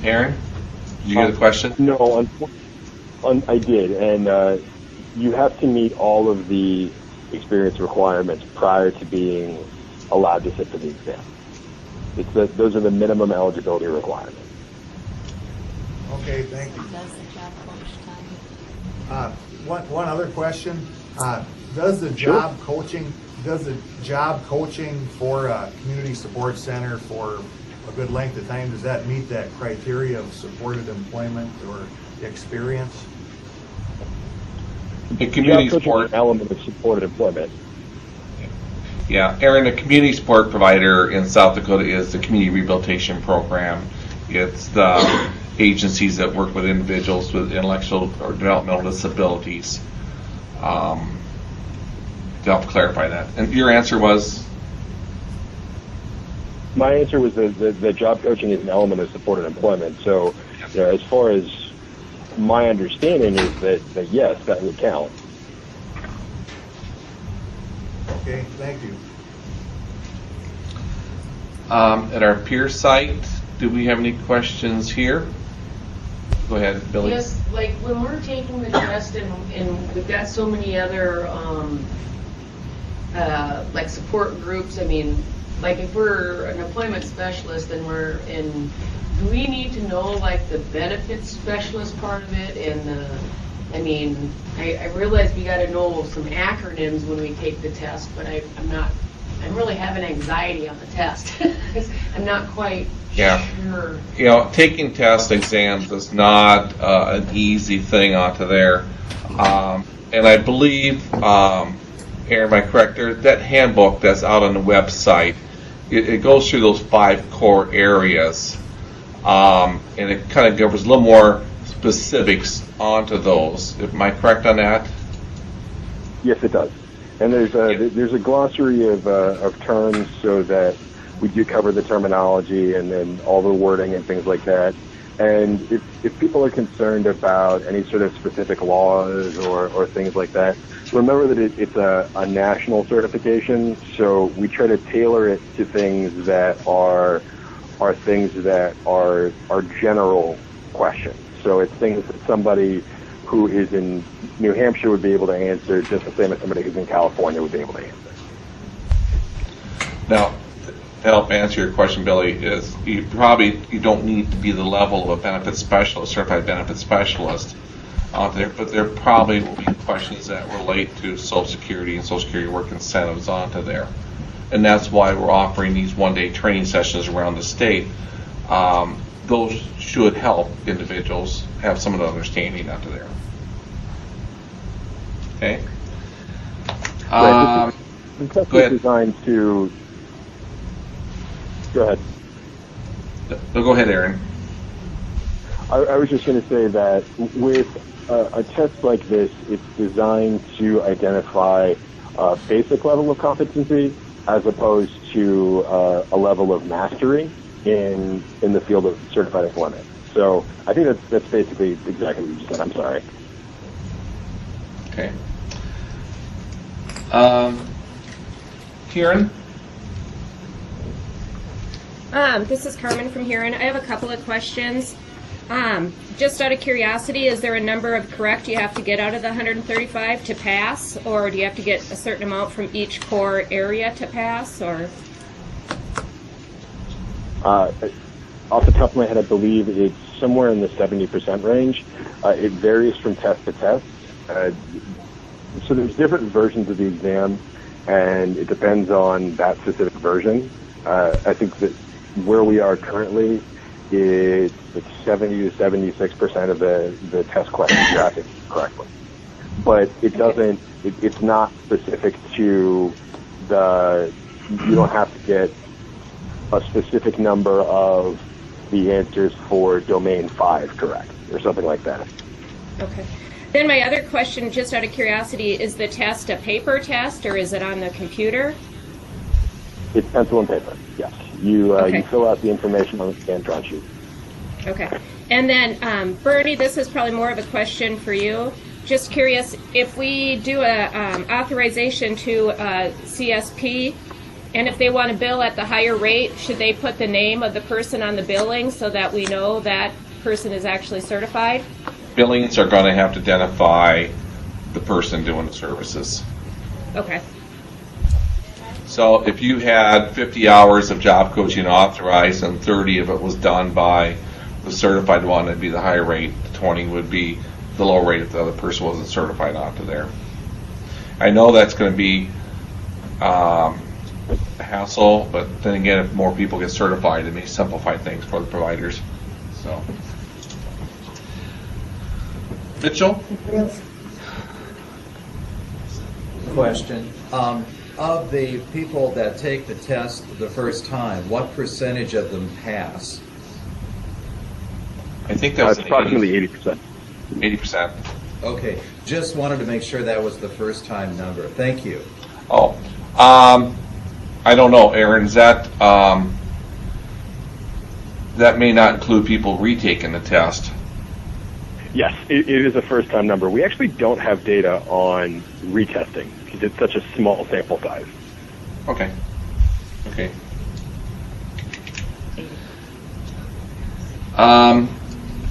Aaron, did you get the question? No, I did, and you have to meet all of the experience requirements prior to being allowed to sit for the exam. Those are the minimum eligibility requirements. Okay, thank you. One other question. Does the job coaching for a community support center for a good length of time, does that meet that criteria of supported employment or experience? The community support element of supported employment. Yeah, Aaron, the community support provider in South Dakota is the Community Rehabilitation Program. It's agencies that work with individuals with intellectual or developmental disabilities. To help clarify that. And your answer was? My answer was that job coaching is an element of supported employment. So, as far as my understanding is that yes, that would count. Okay, thank you. At our peer site, do we have any questions here? Go ahead, Billy. Yes, like when we're taking the test and we've got so many other like support groups, I mean, like if we're an employment specialist and do we need to know like the benefits specialist part of it? And I mean, I realize we got to know some acronyms when we take the test, but I'm really having anxiety on the test. I'm not quite sure. You know, taking test exams is not an easy thing onto there. And I believe, Aaron, am I correct? That handbook that's out on the website, it goes through those 5 core areas. And it kind of covers a little more specifics onto those. Am I correct on that? Yes, it does. And there's a glossary of terms so that we do cover the terminology and then all the wording and things like that. And if people are concerned about any sort of specific laws or things like that, remember that it's a national certification, so we try to tailor it to things that are things that are general questions. So it's things that somebody who is in New Hampshire would be able to answer just the same as somebody who's in California would be able to answer. Now, to help answer your question, Billy, is you don't need to be the level of a benefit specialist, certified benefit specialist out there, but there probably will be questions that relate to Social Security and Social Security work incentives onto there. And that's why we're offering these one-day training sessions around the state. Those should help individuals have some of the understanding onto there. Okay. The test Go ahead. is designed to... Go ahead. No, go ahead, Aaron. I was just going to say that with a test like this, it's designed to identify a basic level of competency as opposed to a level of mastery in the field of certified employment. So I think that's basically exactly what you said. I'm sorry. Okay. Kieran? This is Carmen from Huron. I have a couple of questions. Just out of curiosity, is there a number of correct you have to get out of the 135 to pass, or do you have to get a certain amount from each core area to pass, or? Off the top of my head, I believe it's somewhere in the 70% range. It varies from test to test. So there's different versions of the exam, and it depends on that specific version. I think that where we are currently, it's 70 to 76% of the test questions you have to get correctly. But it doesn't, it's not specific to you don't have to get a specific number of the answers for domain 5 correct, or something like that. Okay. Then my other question, just out of curiosity, is the test a paper test, or is it on the computer? It's pencil and paper, yes. You fill out the information on the Scantron sheet. Okay. And then, Bernie, this is probably more of a question for you. Just curious, if we do a authorization to CSP, and if they want to bill at the higher rate, should they put the name of the person on the billing so that we know that person is actually certified? Billings are going to have to identify the person doing the services. Okay. So if you had 50 hours of job coaching authorized and 30 of it was done by the certified one, it'd be the higher rate. 20 would be the low rate if the other person wasn't certified onto there. I know that's going to be a hassle, but then again, if more people get certified, it may simplify things for the providers. So, Mitchell? Question. Of the people that take the test the first time, what percentage of them pass? I think that was It's approximately 80%. 80%. Okay, just wanted to make sure that was the first time number. Thank you. Oh, I don't know, Aaron. Is that that may not include people retaking the test? Yes, it is a first-time number. We actually don't have data on retesting because it's such a small sample size. Okay. Okay.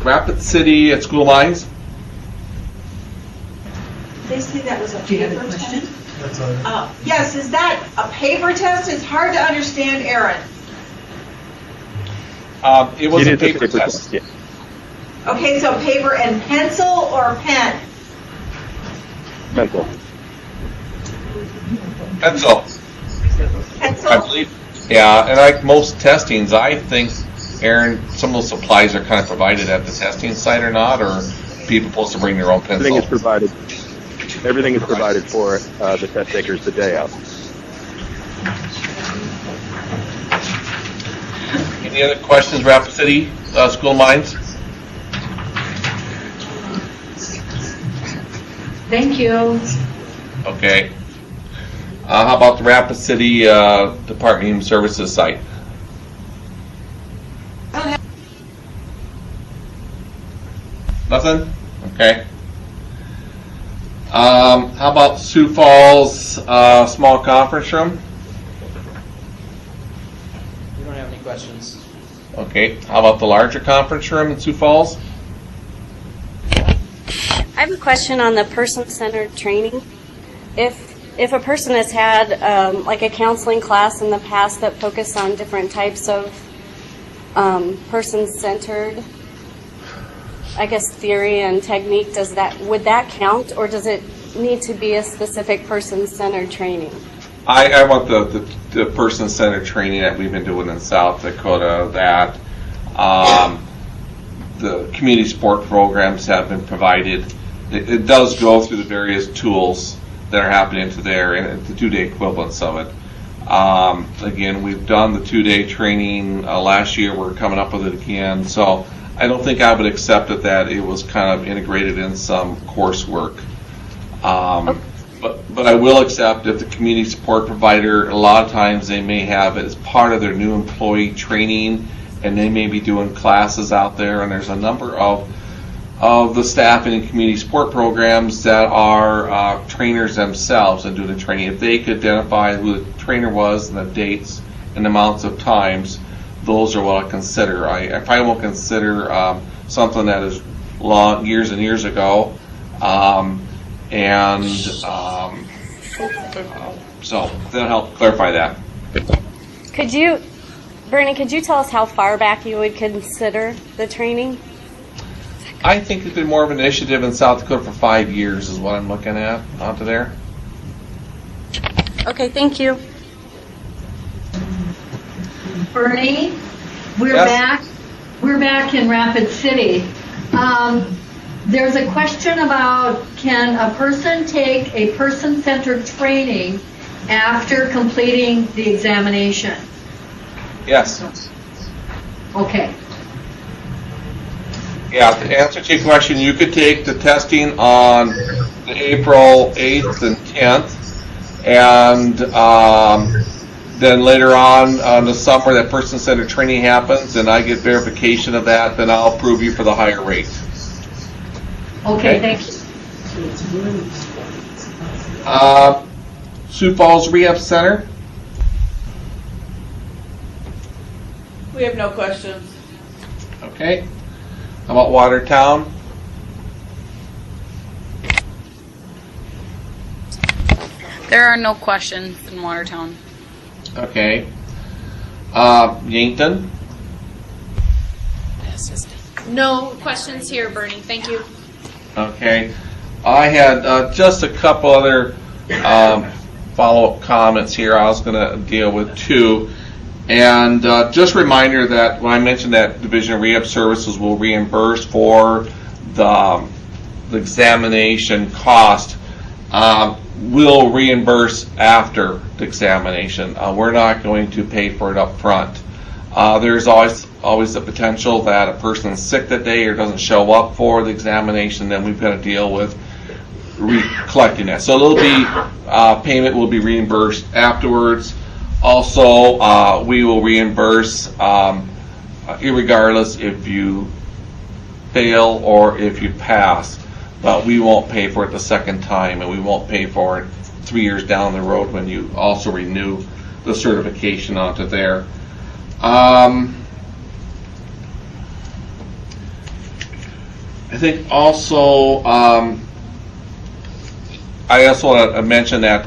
Rapid City at school lines. They say that was a Do you have a paper question? test? Yes, is that a paper test? It's hard to understand, Aaron. It was It a is paper test. yes. Okay, so paper and pencil or pen? Pencil. Pencil. Pencil? I believe. Yeah, and like most testings, I think, Aaron, some of those supplies are kind of provided at the testing site or not, or people supposed to bring their own pencil? Everything is provided. Everything is provided for the test takers the day of. Any other questions, Rapid City school minds? Thank you. Okay. How about the Rapid City Department of Human Services site? Nothing? Okay. How about Sioux Falls small conference room? We don't have any questions. Okay. How about the larger conference room in Sioux Falls? I have a question on the person-centered training. If a person has had like a counseling class in the past that focused on different types of person-centered, I guess, theory and technique, would that count, or does it need to be a specific person-centered training? I want the person-centered training that we've been doing in South Dakota, that the community support programs have been provided. It does go through the various tools that are happening to there and the 2-day equivalents of it. Again, we've done the 2-day training last year. We're coming up with it again. So I don't think I would accept it that it was kind of integrated in some coursework. But I will accept if the community support provider, a lot of times they may have it as part of their new employee training, and they may be doing classes out there, and there's a number of the staff in community support programs that are trainers themselves and do the training. If they could identify who the trainer was and the dates and amounts of times, those are what I consider. I probably won't consider something that is long, years and years ago. So that'll help clarify that. Bernie, could you tell us how far back you would consider the training? I think it's been more of an initiative in South Dakota for 5 years is what I'm looking at onto there. Okay, thank you. Bernie, we're Yes? back. We're back in Rapid City. There's a question about, can a person take a person-centered training after completing the examination? Yes. Okay. Yeah, to answer to your question, you could take the testing on the April 8th and 10th, and then later on in the summer that person-centered training happens, and I get verification of that, then I'll approve you for the higher rate. Okay, thank you. Sioux Falls Rehab Center. We have no questions. Okay. How about Watertown? There are no questions in Watertown. Okay. Yankton? No questions here, Bernie. Thank you. Okay. I had just a couple other follow-up comments here. I was going to deal with two. And just a reminder that when I mentioned that Division of Rehab Services will reimburse for the examination cost, we'll reimburse after the examination. We're not going to pay for it up front. There's always always the potential that a person is sick that day or doesn't show up for the examination, then we've got to deal with collecting that. So it'll be payment will be reimbursed afterwards. Also, we will reimburse irregardless if you fail or if you pass, but we won't pay for it the second time, and we won't pay for it 3 years down the road when you also renew the certification onto there. I think also, I also want to mention that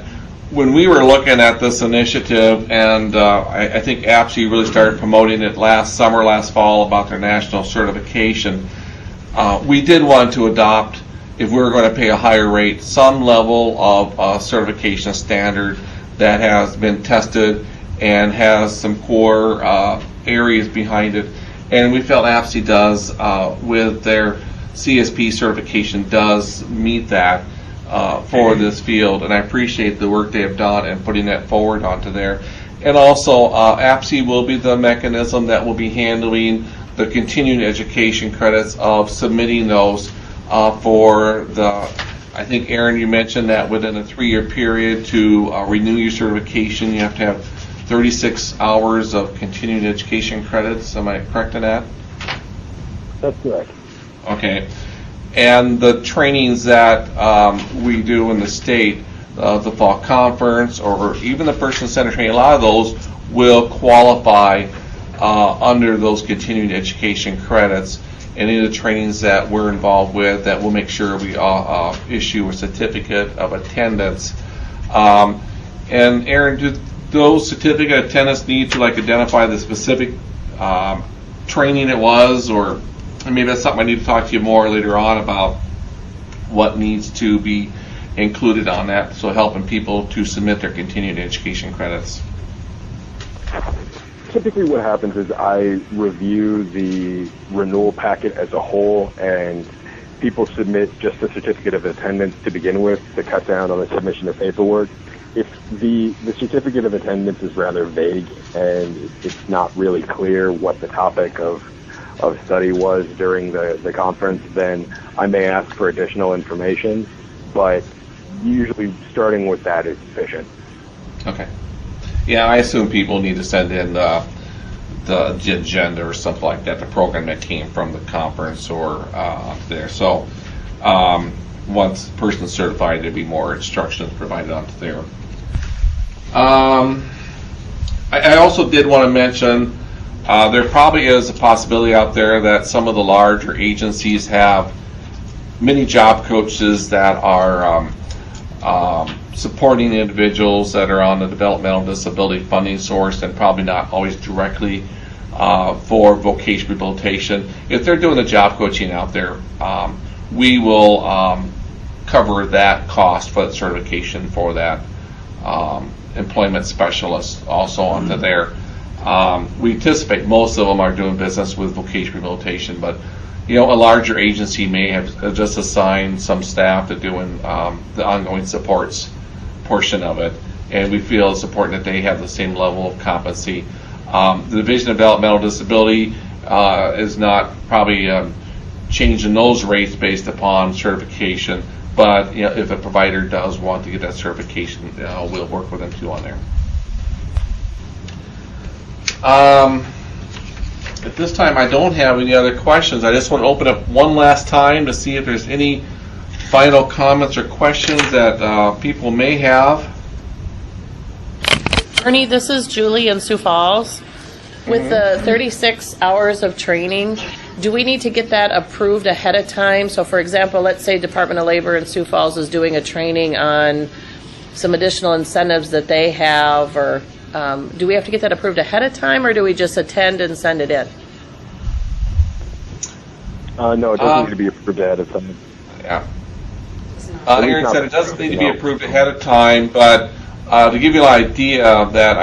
when we were looking at this initiative, and I think APSI really started promoting it last summer, last fall, about their national certification, we did want to adopt, if we were going to pay a higher rate, some level of certification standard that has been tested and has some core areas behind it. And we felt APSI does, with their CSP certification, does meet that for this field. And I appreciate the work they have done and putting that forward onto there. And also, APSI will be the mechanism that will be handling the continuing education credits of submitting those for the, I think, Aaron, you mentioned that within a 3-year period to renew your certification, you have to have 36 hours of continuing education credits. Am I correct in that? That's correct. Okay. And the trainings that we do in the state, the fall conference, or even the person-centered training, a lot of those will qualify under those continuing education credits. Any of the trainings that we're involved with, that will make sure we issue a certificate of attendance. And Aaron, do those certificate of attendance need to identify the specific training it was, or maybe that's something I need to talk to you more later on about what needs to be included on that, so helping people to submit their continuing education credits? Typically what happens is I review the renewal packet as a whole, and people submit just a certificate of attendance to begin with to cut down on the submission of paperwork. If the certificate of attendance is rather vague and it's not really clear what the topic of study was during the conference, then I may ask for additional information, but usually starting with that is sufficient. Okay. Yeah, I assume people need to send in the agenda or something like that, the program that came from the conference or there. So once the person's certified, there'll be more instructions provided onto there. I also did want to mention there probably is a possibility out there that some of the larger agencies have many job coaches that are supporting individuals that are on the developmental disability funding source, and probably not always directly for vocational rehabilitation. If they're doing the job coaching out there, we will cover that cost for the certification for that employment specialist also onto there. We anticipate most of them are doing business with vocational rehabilitation, but a larger agency may have just assigned some staff to doing the ongoing supports portion of it, and we feel it's important that they have the same level of competency. The Division of Developmental Disability is not probably changing those rates based upon certification, but if a provider does want to get that certification, we'll work with them too on there. At this time, I don't have any other questions. I just want to open up one last time to see if there's any final comments or questions that people may have. Ernie, this is Julie in Sioux Falls. With the 36 hours of training, do we need to get that approved ahead of time? So, for example, let's say Department of Labor in Sioux Falls is doing a training on some additional incentives that they have, or do we have to get that approved ahead of time, or do we just attend and send it in? No, it doesn't need to be approved ahead of time. Yeah. Aaron said it doesn't need to be approved ahead of time, but to give you an idea that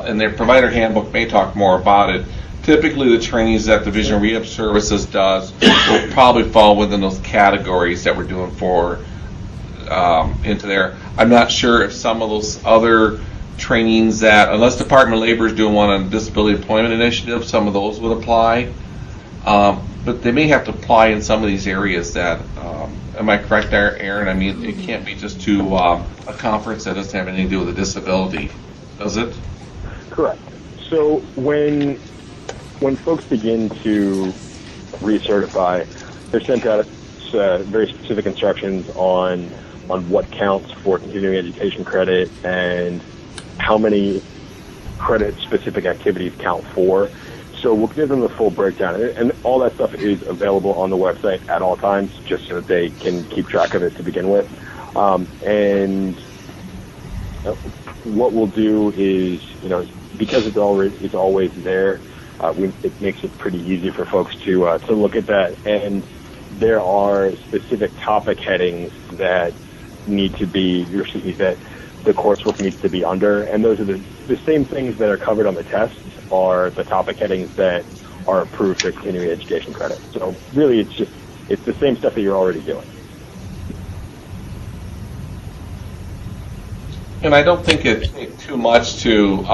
and their provider handbook may talk more about it, typically the trainings that Division of Rehab Services does will probably fall within those categories that we're doing for into there. I'm not sure if some of those other trainings that, unless Department of Labor is doing one on Disability Employment Initiative, some of those would apply. But they may have to apply in some of these areas that, am I correct there, Aaron? I mean, it can't be just to a conference that doesn't have anything to do with a disability, does it? Correct. So when folks begin to recertify, they're sent out very specific instructions on what counts for continuing education credit and how many credit-specific activities count for. So we'll give them the full breakdown, and all that stuff is available on the website at all times, just so that they can keep track of it to begin with. And what we'll do is, because it's always there, it makes it pretty easy for folks to look at that. And there are specific topic headings that need to be, that the coursework needs to be under, and those are the same things that are covered on the tests are the topic headings that are approved for continuing education credit. So really, it's the same stuff that you're already doing. And I don't think it takes too much to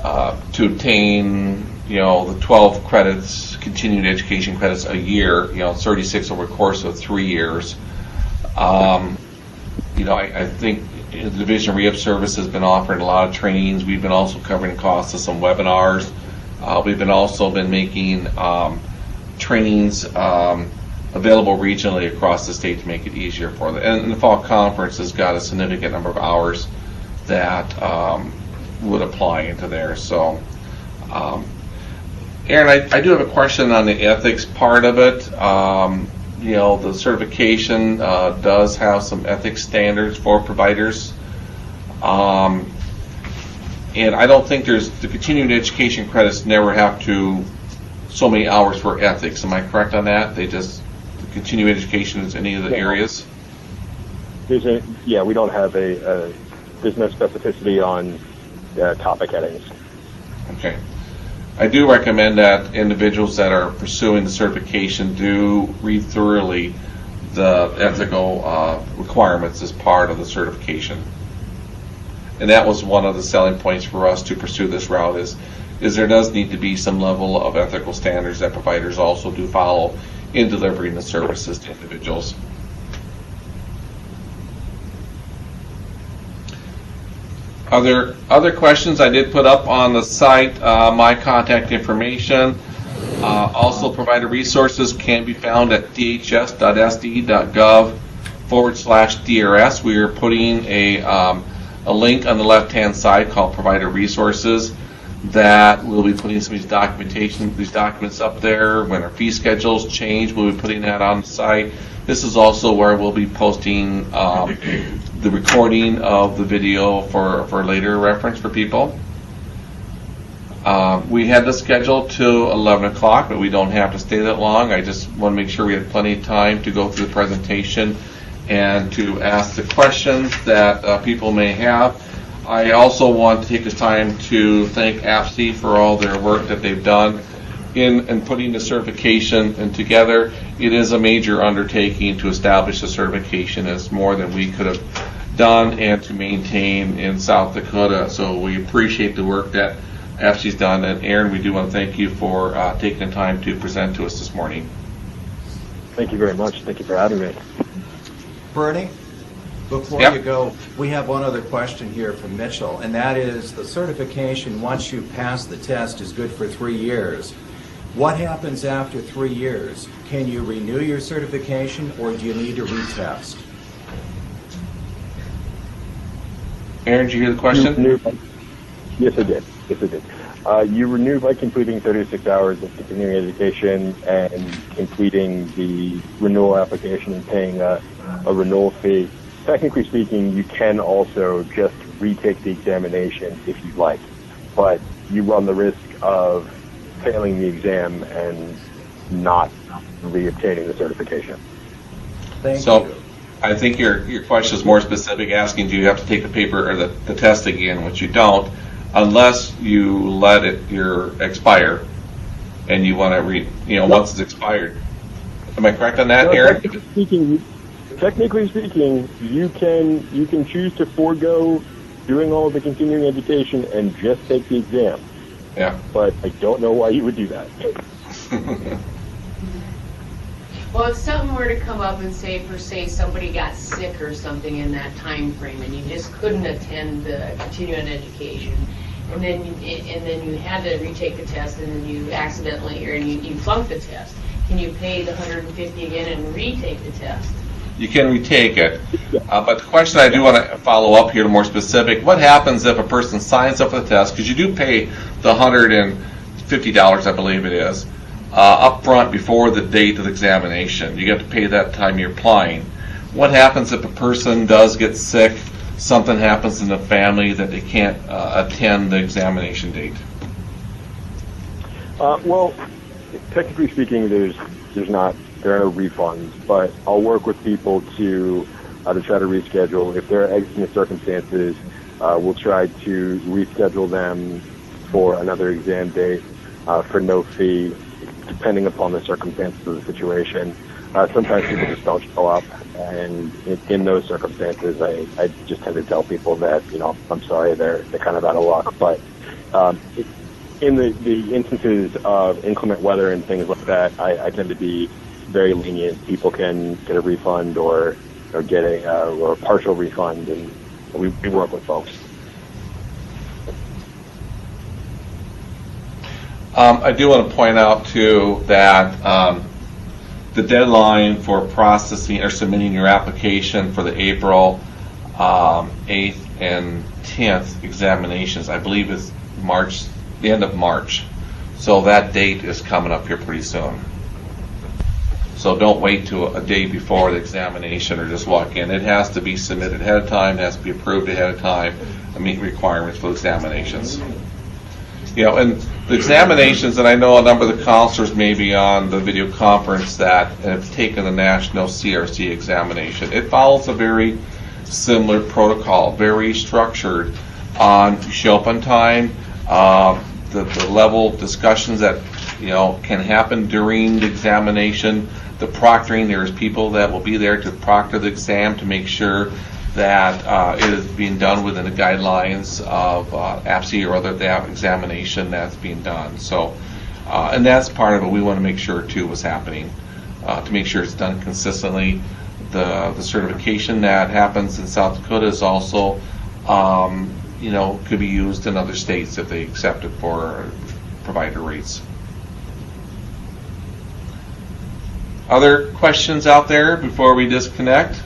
obtain, the 12 credits, continuing education credits a year, 36 over a course of 3 years. I think the Division of Rehab Service has been offering a lot of trainings. We've been also covering costs of some webinars. We've also been making trainings available regionally across the state to make it easier for them. And the fall conference has got a significant number of hours that would apply into there. So, Aaron, I do have a question on the ethics part of it. The certification does have some ethics standards for providers. And I don't think the continuing education credits never have so many hours for ethics. Am I correct on that? The continuing education is any of the areas? We don't have there's no specificity on topic headings. Okay. I do recommend that individuals that are pursuing the certification do read thoroughly the ethical requirements as part of the certification. And that was one of the selling points for us to pursue this route is there does need to be some level of ethical standards that providers also do follow in delivering the services to individuals. Are there other questions? I did put up on the site my contact information. Also, provider resources can be found at dhs.sd.gov/DRS. We are putting a link on the left-hand side called Provider Resources that we'll be putting some of these documents up there. When our fee schedules change, we'll be putting that on the site. This is also where we'll be posting the recording of the video for later reference for people. We had this scheduled to 11 o'clock, but we don't have to stay that long. I just want to make sure we have plenty of time to go through the presentation and to ask the questions that people may have. I also want to take this time to thank AFSCME for all their work that they've done in putting the certification together. It is a major undertaking to establish the certification. It's more than we could have done and to maintain in South Dakota. So we appreciate the work that AFSCME's done. And Aaron, we do want to thank you for taking the time to present to us this morning. Thank you very much. Thank you for having me. Bernie, before you go, we have one other question here from Mitchell, and that is the certification, once you pass the test, is good for 3 years. What happens after 3 years? Can you renew your certification, or do you need to retest? Aaron, did you hear the question? Yes, I did. You renew by completing 36 hours of continuing education and completing the renewal application and paying a renewal fee. Technically speaking, you can also just retake the examination if you'd like, but you run the risk of failing the exam and not reobtaining the certification. Thank you. I think your question is more specific, asking do you have to take the paper or the test again, which you don't, unless you let it expire and you want to once it's expired. Am I correct on that, Aaron? Technically speaking, you can choose to forego doing all of the continuing education and just take the exam. Yeah. But I don't know why you would do that. Well, if something were to come up and say somebody got sick or something in that time frame and you just couldn't attend the continuing education, and then you had to retake the test and then you accidentally, or you flunked the test, can you pay the $150 again and retake the test? You can retake it. But the question I do want to follow up here, more specific, what happens if a person signs up for the test, because you do pay the $150, I believe it is, up front before the date of the examination. You have to pay that time you're applying. What happens if a person does get sick, something happens in the family that they can't attend the examination date? Well, technically speaking, there are no refunds, but I'll work with people to try to reschedule. If there are exigent circumstances, we'll try to reschedule them for another exam date for no fee, depending upon the circumstances of the situation. Sometimes people just don't show up, and in those circumstances, I just tend to tell people that, I'm sorry, they're kind of out of luck. But in the instances of inclement weather and things like that, I tend to be very lenient. People can get a refund or get a partial refund, and we work with folks. I do want to point out, too, that the deadline for processing or submitting your application for the April 8th and 10th examinations, I believe, is the end of March. So that date is coming up here pretty soon. So don't wait till a day before the examination or just walk in. It has to be submitted ahead of time, it has to be approved ahead of time, and meet requirements for examinations. And the examinations, and I know a number of the counselors may be on the video conference that have taken the national CRC examination. It follows a very similar protocol, very structured on show up on time, the level of discussions that can happen during the examination, the proctoring. There's people that will be there to proctor the exam to make sure that it is being done within the guidelines of APSE or other examination that's being done. So, and that's part of it. We want to make sure too what's happening, to make sure it's done consistently. The certification that happens in South Dakota is also, could be used in other states if they accept it for provider rates. Other questions out there before we disconnect?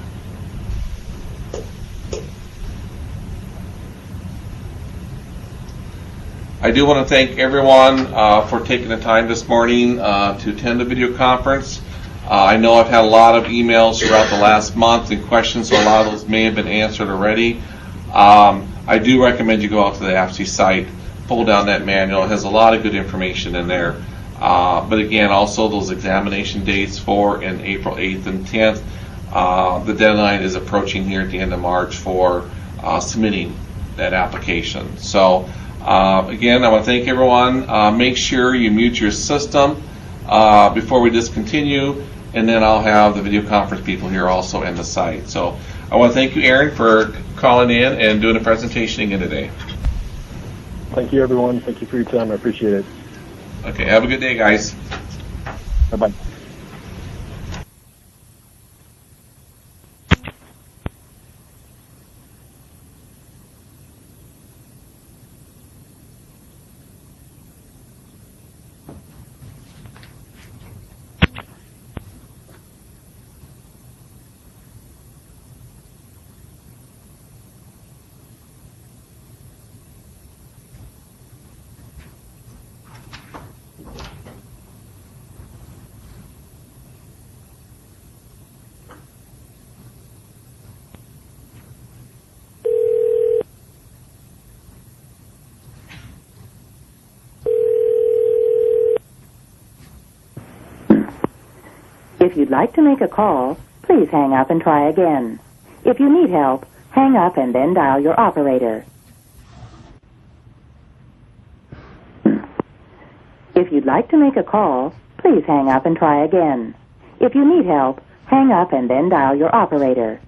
I do want to thank everyone for taking the time this morning to attend the video conference. I know I've had a lot of emails throughout the last month and questions, so a lot of those may have been answered already. I do recommend you go out to the APSE site, pull down that manual. It has a lot of good information in there. But again, also those examination dates for in April 8th and 10th. The deadline is approaching here at the end of March for submitting that application. So again, I want to thank everyone. Make sure you mute your system before we discontinue, and then I'll have the video conference people here also in the site. So I want to thank you, Aaron, for calling in and doing the presentation again today. Thank you, everyone. Thank you for your time. I appreciate it. Okay, have a good day, guys. Bye-bye. If you'd like to make a call, please hang up and try again. If you need help, hang up and then dial your operator. If you'd like to make a call, please hang up and try again. If you need help, hang up and then dial your operator.